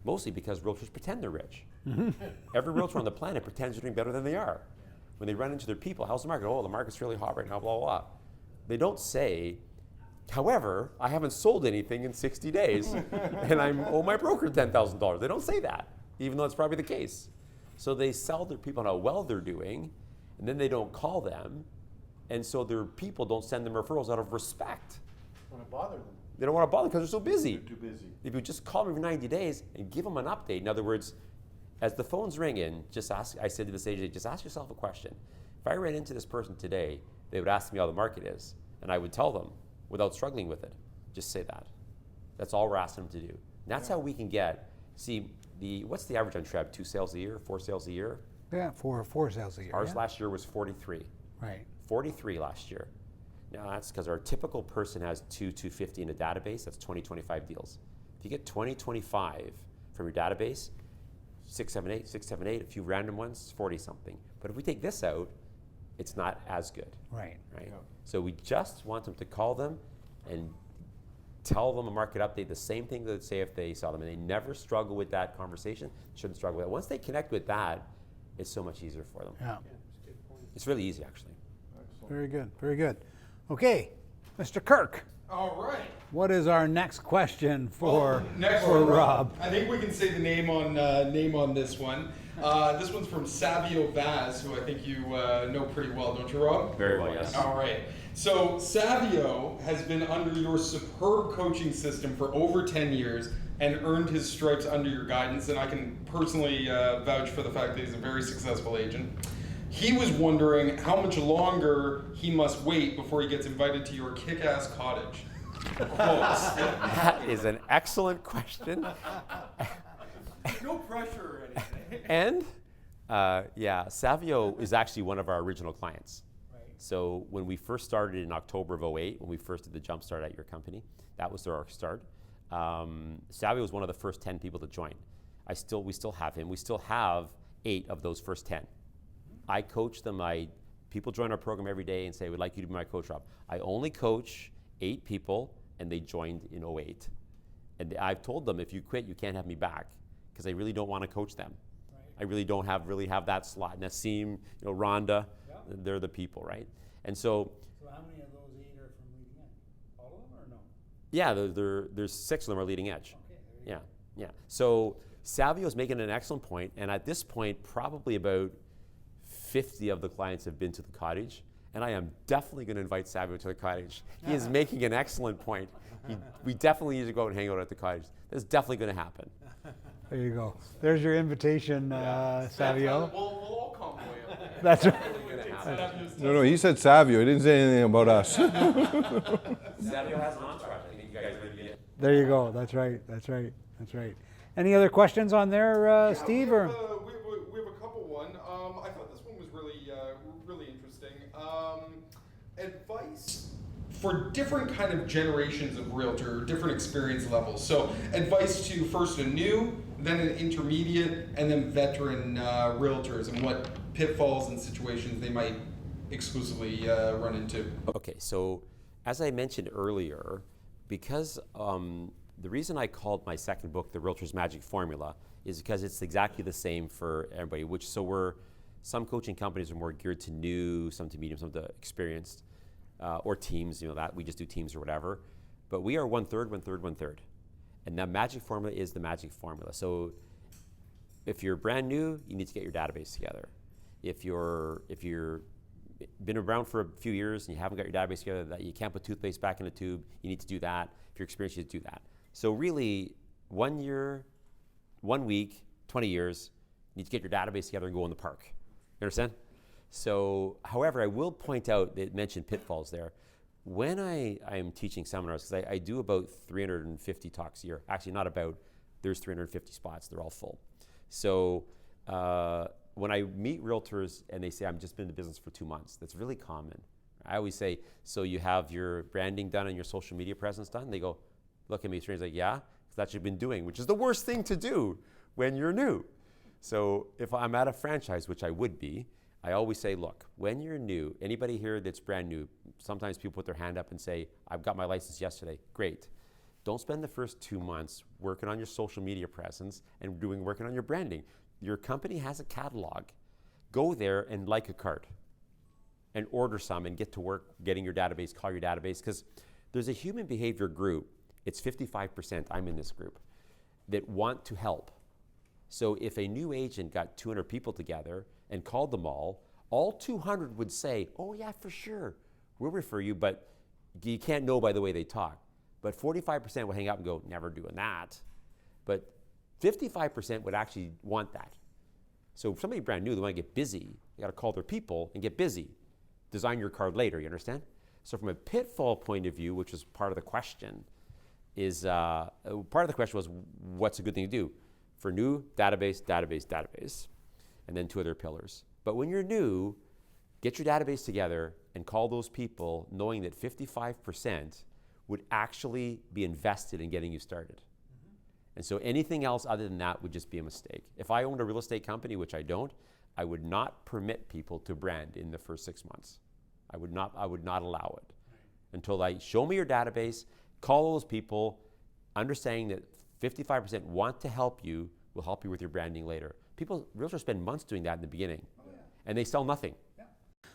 Mostly because realtors pretend they're rich. Every realtor on the planet pretends they're doing better than they are. When they run into their people, how's the market? Oh, the market's really hot right now, blah, blah, blah. They don't say, however, I haven't sold anything in 60 days and I owe my broker $10,000. They don't say that, even though it's probably the case. So they sell their people on how well they're doing, and then they don't call them, and so their people don't send them referrals out of respect. Want to bother them. They don't want to bother because they're so busy. They're too busy. If you just call them every 90 days and give them an update, in other words, as the phones ring in, just ask, I said to this agent, just ask yourself a question. If I ran into this person today, they would ask me how the market is, and I would tell them without struggling with it. Just say that. That's all we're asking them to do. And that's how we can get, see, what's the average on Treb? 2 sales a year, 4 sales a year? Yeah, four sales a year. Ours yeah. last year was 43. Right. 43 last year. Now that's because our typical person has 250 in a database. That's 25 deals. If you get 25 from your database, 678, a few random ones, 40 something. But if we take this out, it's not as good, Right. right? So we just want them to call them and tell them a market update, the same thing they'd say if they saw them, and they never struggle with that conversation. Shouldn't struggle with it. Once they connect with that, it's so much easier for them. Yeah. It's really easy, actually. Very good. Very good. Okay, Mr. Kirk, All right. what is our next question for Next for one, Rob? I think we can say the name on this one. This one's from Savio Vaz, who I think you know pretty well, don't you, Rob? Very well, yes. All right. So Savio has been under your superb coaching system for over 10 years and earned his stripes under your guidance, and I can personally vouch for the fact that he's a very successful agent. He was wondering how much longer he must wait before he gets invited to your kick-ass cottage. Quotes. That is an excellent question. No pressure or anything. And yeah, Savio is actually one of our original clients. So when we first started in October of 2008, when we first did the Jumpstart at your company, that was our start. Savio was one of the first 10 people to join. We still have him. We still have 8 of those first 10. I coach them. People join our program every day and say, "We'd like you to be my coach, Rob." I only coach 8 people, and they joined in 2008. And I've told them, if you quit, you can't have me back, because I really don't want to coach them. I really don't have that slot. Nassim, Rhonda, they're the people, right? And so. So how many of those 8 are from Leading Edge? All of them or no? Yeah, there's 6 of them are Leading Edge. Okay, there you Yeah. So Savio's making an excellent point, and at this point, probably about 50 of the clients have been to the cottage, and I am definitely going to invite Savio to the cottage. He is making an excellent point. We definitely need to go out and hang out at the cottage. That's definitely going to happen. There you go. There's your invitation, Savio. We'll all come way up there. That's right. No, he said Savio. He didn't say anything about us. Savio has an entourage. I think you guys would be. There you go. That's right. That's right. That's right. Any other questions on there, Steve? We Or have a couple. I thought this one was really interesting. Advice for different kind of generations of realtor, different experience levels. So advice to first a new, then an intermediate, and then veteran realtors, and what pitfalls and situations they might exclusively run into. Okay, so as I mentioned earlier, because the reason I called my second book The Realtor's Magic Formula is because it's exactly the same for everybody, some coaching companies are more geared to new, some to medium, some to experienced, or teams, that we just do teams or whatever. But we are 1/3, 1/3, 1/3. And that magic formula is the magic formula. So if you're brand new, you need to get your database together. If you're been around for a few years and you haven't got your database together, that you can't put toothpaste back in a tube, you need to do that. If you're experienced, you need to do that. So really, 1 year, 1 week, 20 years, you need to get your database together and go in the park. You understand? So, however, I will point out, it mentioned pitfalls there. When I am teaching seminars, because I do about 350 talks a year, actually not about, there's 350 spots, they're all full. So when I meet realtors and they say, I've just been in the business for 2 months, that's really common. I always say, so you have your branding done and your social media presence done? They go, look at me strange, like, yeah, because that's what you've been doing, which is the worst thing to do when you're new. So if I'm at a franchise, which I would be, I always say, look, when you're new, anybody here that's brand new, sometimes people put their hand up and say, I've got my license yesterday. Great. Don't spend the first 2 months working on your social media presence and working on your branding. Your company has a catalog. Go there and like a card and order some and get to work getting your database, call your database, because there's a human behavior group, it's 55%, I'm in this group, that want to help. So if a new agent got 200 people together and called them all 200 would say, oh yeah, for sure, we'll refer you, but you can't know by the way they talk. But 45% would hang up and go, never doing that. But 55% would actually want that. So if somebody brand new, they want to get busy, they got to call their people and get busy. Design your card later, you understand? So from a pitfall point of view, which is part of the question, is part of the question was, what's a good thing to do? For new, database, database, database, and then 2 other pillars. But when you're new, get your database together and call those people knowing that 55% would actually be invested in getting you started. And so anything else other than that would just be a mistake. If I owned a real estate company, which I don't, I would not permit people to brand in the first 6 months. I would not allow it until I show me your database, call those people, understanding that 55% want to help you, will help you with your branding later. Realtors spend months doing that in the beginning, and they sell nothing.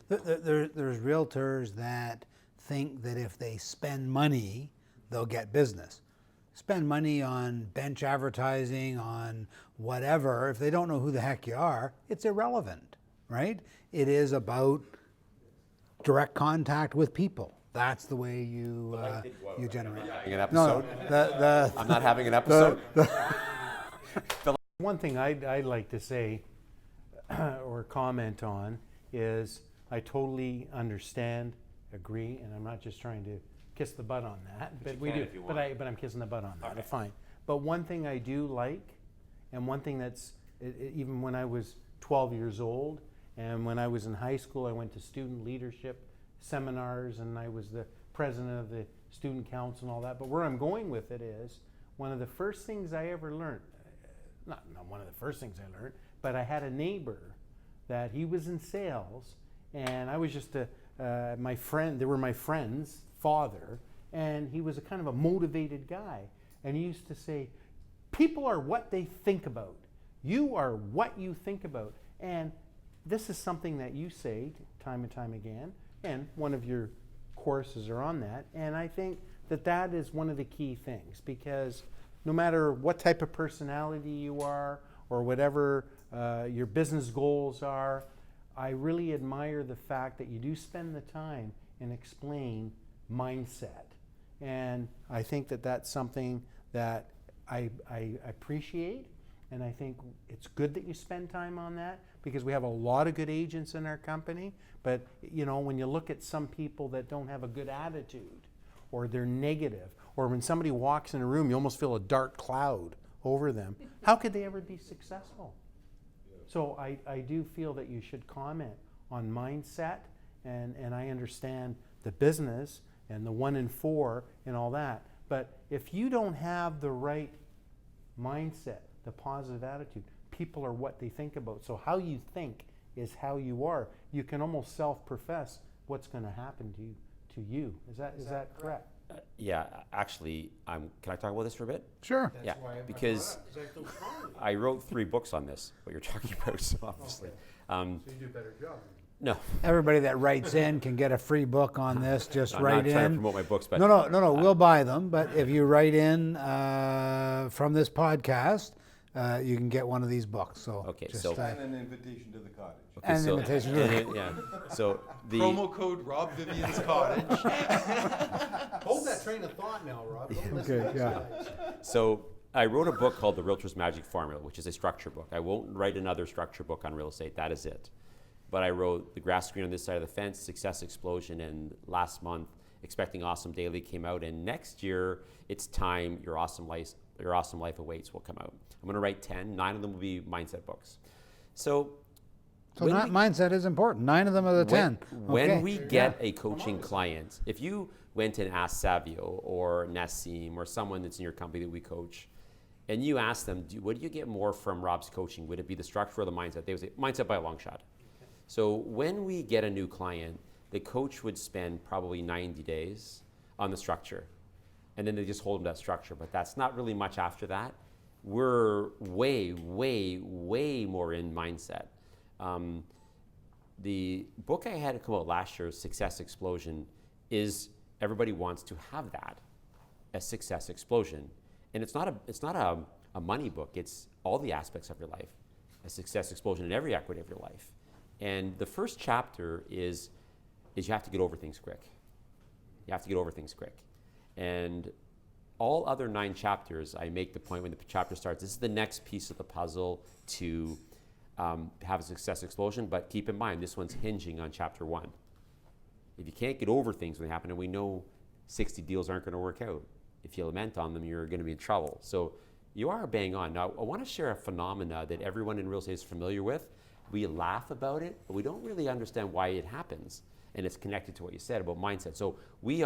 There's realtors that think that if they spend money, they'll get business. Spend money on bench advertising, on whatever. If they don't know who the heck you are, it's irrelevant, right? It is about direct contact with people. That's the way you generate. Having an episode? No, I'm not having an episode. One thing I'd like to say or comment on is I totally understand, agree, and I'm not just trying to kiss the butt on that, but we do. But I'm kissing the butt on that. Okay. Fine. But one thing I do like, and one thing that's even when I was 12 years old, and when I was in high school, I went to student leadership seminars, and I was the president of the student council and all that. But where I'm going with it is one of the first things I ever learned. Not one of the first things I learned, but I had a neighbor that he was in sales, and I was just my friend. They were my friend's father, and he was a kind of a motivated guy. And he used to say, "People are what they think about. You are what you think about." And this is something that you say time and time again, and one of your courses are on that. And I think that that is one of the key things, because no matter what type of personality you are or whatever your business goals are, I really admire the fact that you do spend the time and explain mindset. And I think that that's something that I appreciate, and I think it's good that you spend time on that, because we have a lot of good agents in our company. But you know, when you look at some people that don't have a good attitude, or they're negative, or when somebody walks in a room, you almost feel a dark cloud over them. How could they ever be successful? So I do feel that you should comment on mindset, and I understand the business and the 1 in 4 and all that. But if you don't have the right mindset, the positive attitude, people are what they think about. So how you think is how you are. You can almost self-profess what's going to happen to you. Is that correct? Yeah, actually, can I talk about this for a bit? Sure. Yeah, because I wrote 3 books on this, what you're talking about, so obviously. So you do a better job. No. Everybody that writes in can get a free book on this. Just I'm write not trying in. to promote my books, but No. We'll buy them. But if you write in from this podcast, you can get one of these books. So Okay, just, so- And an invitation to the cottage. Okay, and so- invitation to the- yeah. So the Promo code Rob Vivian's Cottage. Hold that train of thought now, Rob. Don't listen to Okay, these yeah. guys. So I wrote a book called The Realtor's Magic Formula, which is a structure book. I won't write another structure book on real estate. That is it. But I wrote The Grass Green on This Side of the Fence, Success Explosion, and last month, Expecting Awesome Daily came out. And next year, It's Time, Your Awesome Life Awaits will come out. I'm going to write 10. 9 of them will be mindset books. So when not mindset is important. 9 of them are the 10. When Okay. we get a coaching client, if you went and asked Savio or Nassim or someone that's in your company that we coach, and you ask them, what do you get more from Rob's coaching? Would it be the structure or the mindset? They would say, mindset by a long shot. So when we get a new client, the coach would spend probably 90 days on the structure. And then they just hold them to that structure. But that's not really much after that. We're way, way, way more in mindset. The book I had come out last year, Success Explosion, is everybody wants to have that, a success explosion. And it's not a money book. It's all the aspects of your life, a success explosion in every equity of your life. And the first chapter is you have to get over things quick. You have to get over things quick. And all other 9 chapters, I make the point when the chapter starts, this is the next piece of the puzzle to have a success explosion, but keep in mind, this one's hinging on chapter 1. If you can't get over things when they happen, and we know 60 deals aren't going to work out, If you lament on them, you're going to be in trouble. So you are bang on. Now, I want to share a phenomena that everyone in real estate is familiar with. We laugh about it, but we don't really understand why it happens. And it's connected to what you said about mindset. So we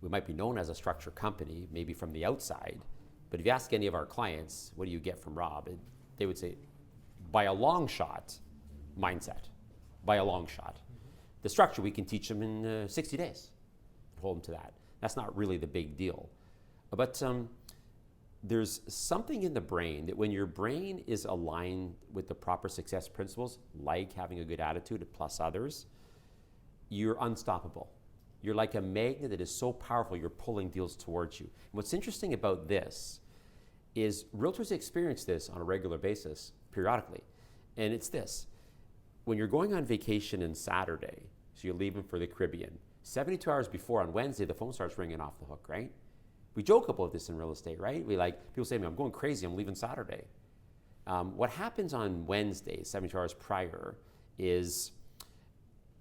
might be known as a structure company, maybe from the outside, but if you ask any of our clients, what do you get from Rob? They would say, by a long shot, mindset. By a long shot. The structure, we can teach them in 60 days. Hold them to that. That's not really the big deal. But there's something in the brain that when your brain is aligned with the proper success principles, like having a good attitude plus others, you're unstoppable. You're like a magnet that is so powerful, you're pulling deals towards you. And what's interesting about this is realtors experience this on a regular basis, periodically. And it's this. When you're going on vacation on Saturday, so you're leaving for the Caribbean, 72 hours before on Wednesday, the phone starts ringing off the hook, right? We joke about this in real estate, right? People say to me, I'm going crazy, I'm leaving Saturday. What happens on Wednesday, 72 hours prior, is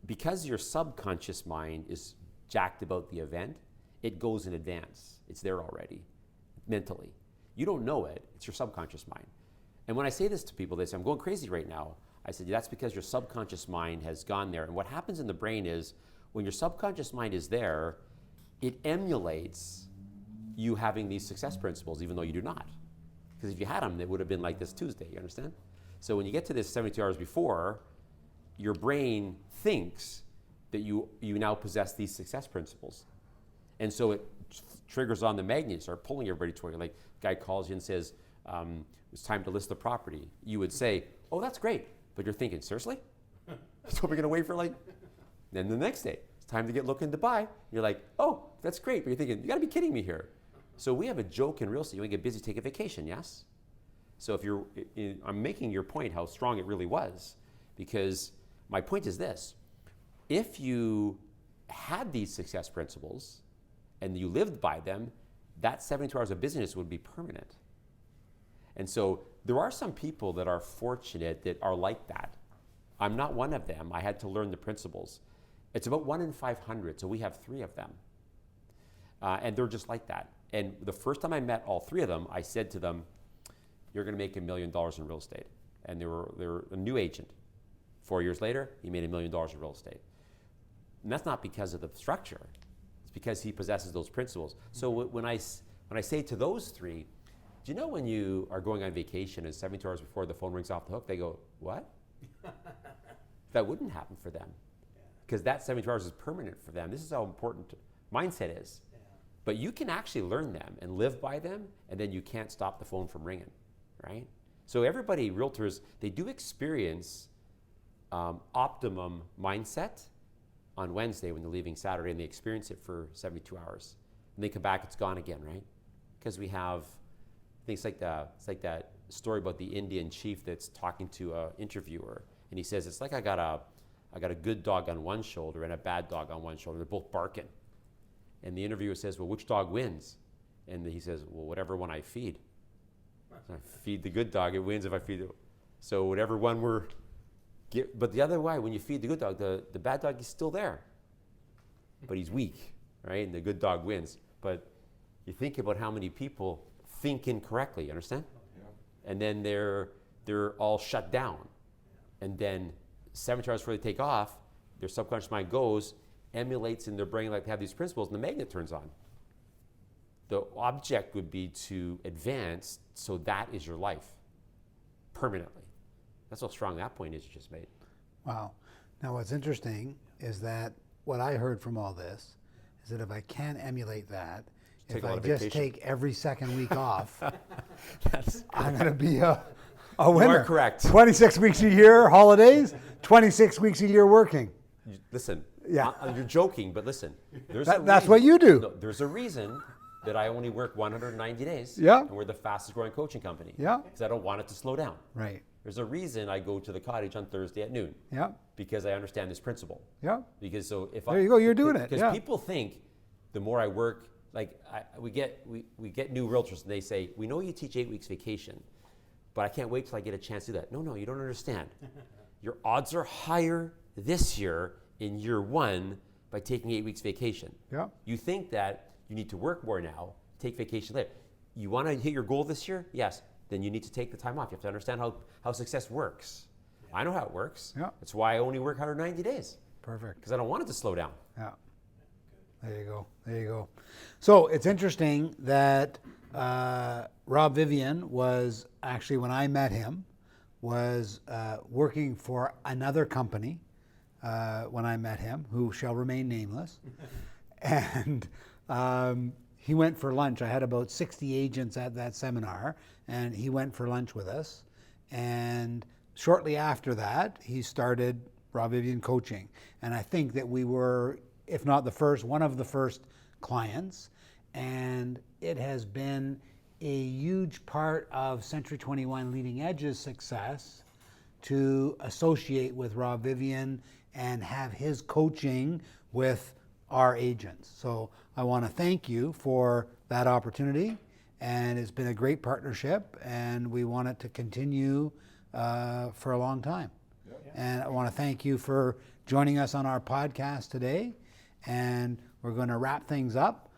because your subconscious mind is jacked about the event, it goes in advance. It's there already, mentally. You don't know it, it's your subconscious mind. And when I say this to people, they say, I'm going crazy right now. I said, that's because your subconscious mind has gone there. And what happens in the brain is, when your subconscious mind is there, it emulates you having these success principles, even though you do not. Because if you had them, it would have been like this Tuesday, you understand? So when you get to this 72 hours before, your brain thinks that you now possess these success principles. And so it triggers on the magnet, start pulling everybody toward you. Like, guy calls you and says, it's time to list the property. You would say, oh, that's great. But you're thinking, seriously? So we're gonna wait for then the next day, it's time to get looking to buy. You're like, oh, that's great. But you're thinking, you gotta be kidding me here. So we have a joke in real estate. You wanna get busy, take a vacation, yes? So I'm making your point how strong it really was, because my point is this. If you had these success principles and you lived by them, that 72 hours of business would be permanent. And so there are some people that are fortunate that are like that. I'm not one of them. I had to learn the principles. It's about 1 in 500, so we have 3 of them. And they're just like that. And the first time I met all 3 of them, I said to them, you're gonna make $1 million in real estate. And they were a new agent. 4 years later, he made $1 million in real estate. And that's not because of the structure. It's because he possesses those principles. So when I say to those 3, do you know when you are going on vacation and 72 hours before the phone rings off the hook, they go, what? That wouldn't happen for them. Because that 72 hours is permanent for them. This is how important mindset is. Yeah. But you can actually learn them and live by them, and then you can't stop the phone from ringing, right? So everybody, realtors, they do experience optimum mindset on Wednesday when they're leaving Saturday, and they experience it for 72 hours. And they come back, it's gone again, right? Because we have, I think it's like that story about the Indian chief that's talking to an interviewer, and he says, it's like I got a good dog on one shoulder and a bad dog on one shoulder. They're both barking. And the interviewer says, well, which dog wins? And he says, well, whatever one I feed. So I feed the good dog, it wins if I feed it. So whatever one but the other way, when you feed the good dog, the bad dog is still there. But he's weak, right? And the good dog wins. But you think about how many people think incorrectly, you understand? Yeah. And then they're all shut down. And then 7 hours before they take off, their subconscious mind goes, emulates in their brain like they have these principles, and the magnet turns on. The object would be to advance, so that is your life, permanently. That's how strong that point is you just made. Wow. Now what's interesting is that what I heard from all this is that if I can't emulate that, if I just take every second week off, I'm going to be a winner. You are correct. 26 weeks a year, holidays, 26 weeks a year working. Listen, Yeah. You're joking, but listen. That's what you do. No, there's a reason that I only work 190 days. Yeah. And we're the fastest growing coaching company. Yeah. Because I don't want it to slow down. Right. There's a reason I go to the cottage on Thursday at noon. Yeah. Because I understand this principle. Yeah. Because so if There you go, you're doing it, Because yeah. people think the more I work, we get new realtors and they say, we know you teach 8 weeks vacation, but I can't wait till I get a chance to do that. No, you don't understand. Your odds are higher this year in year 1 by taking 8 weeks vacation. Yeah. You think that you need to work more now, take vacation later. You want to hit your goal this year? Yes. Then you need to take the time off. You have to understand how success works. I know how it works. Yeah. That's why I only work 190 days, Perfect. because I don't want it to slow down. Yeah. There you go. There you go. So it's interesting that Rob Vivian was actually, when I met him, was working for another company when I met him, who shall remain nameless. And he went for lunch. I had about 60 agents at that seminar, and he went for lunch with us. And shortly after that, he started Rob Vivian Coaching. And I think that we were, if not the first, one of the first clients. And it has been a huge part of Century 21 Leading Edge's success to associate with Rob Vivian and have his coaching with our agents. So I want to thank you for that opportunity, and it's been a great partnership, and we want it to continue for a long time. And I want to thank you for joining us on our podcast today, and we're going to wrap things up.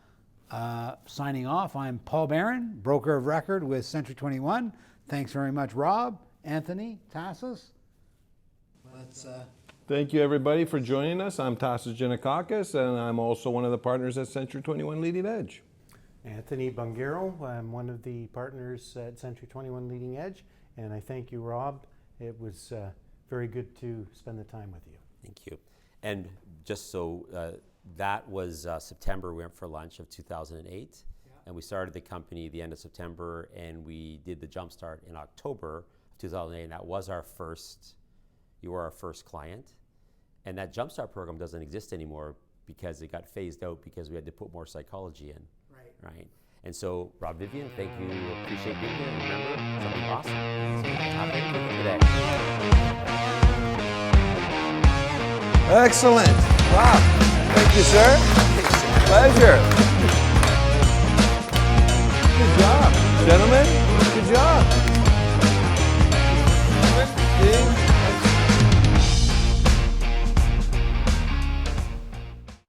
Signing off, I'm Paul Barron, broker of record with Century 21. Thanks very much, Rob, Anthony, Tassus. Let's Thank you, everybody, for joining us. I'm Tassus Giannakakis, and I'm also one of the partners at Century 21 Leading Edge. Anthony Bungaro, I'm one of the partners at Century 21 Leading Edge, and I thank you, Rob. It was very good to spend the time with you. Thank you. And just so that was September, we went for lunch of 2008. And we started the company the end of September, and we did the Jumpstart in October of 2008. And that was our first, you were our first client. And that Jumpstart program doesn't exist anymore because it got phased out because we had to put more psychology in. Right. And so, Rob Vivian, thank you. Appreciate being here. And remember, something awesome. So have a good today. Excellent. Wow. Thank you, sir. Pleasure. Good job. Gentlemen, good job.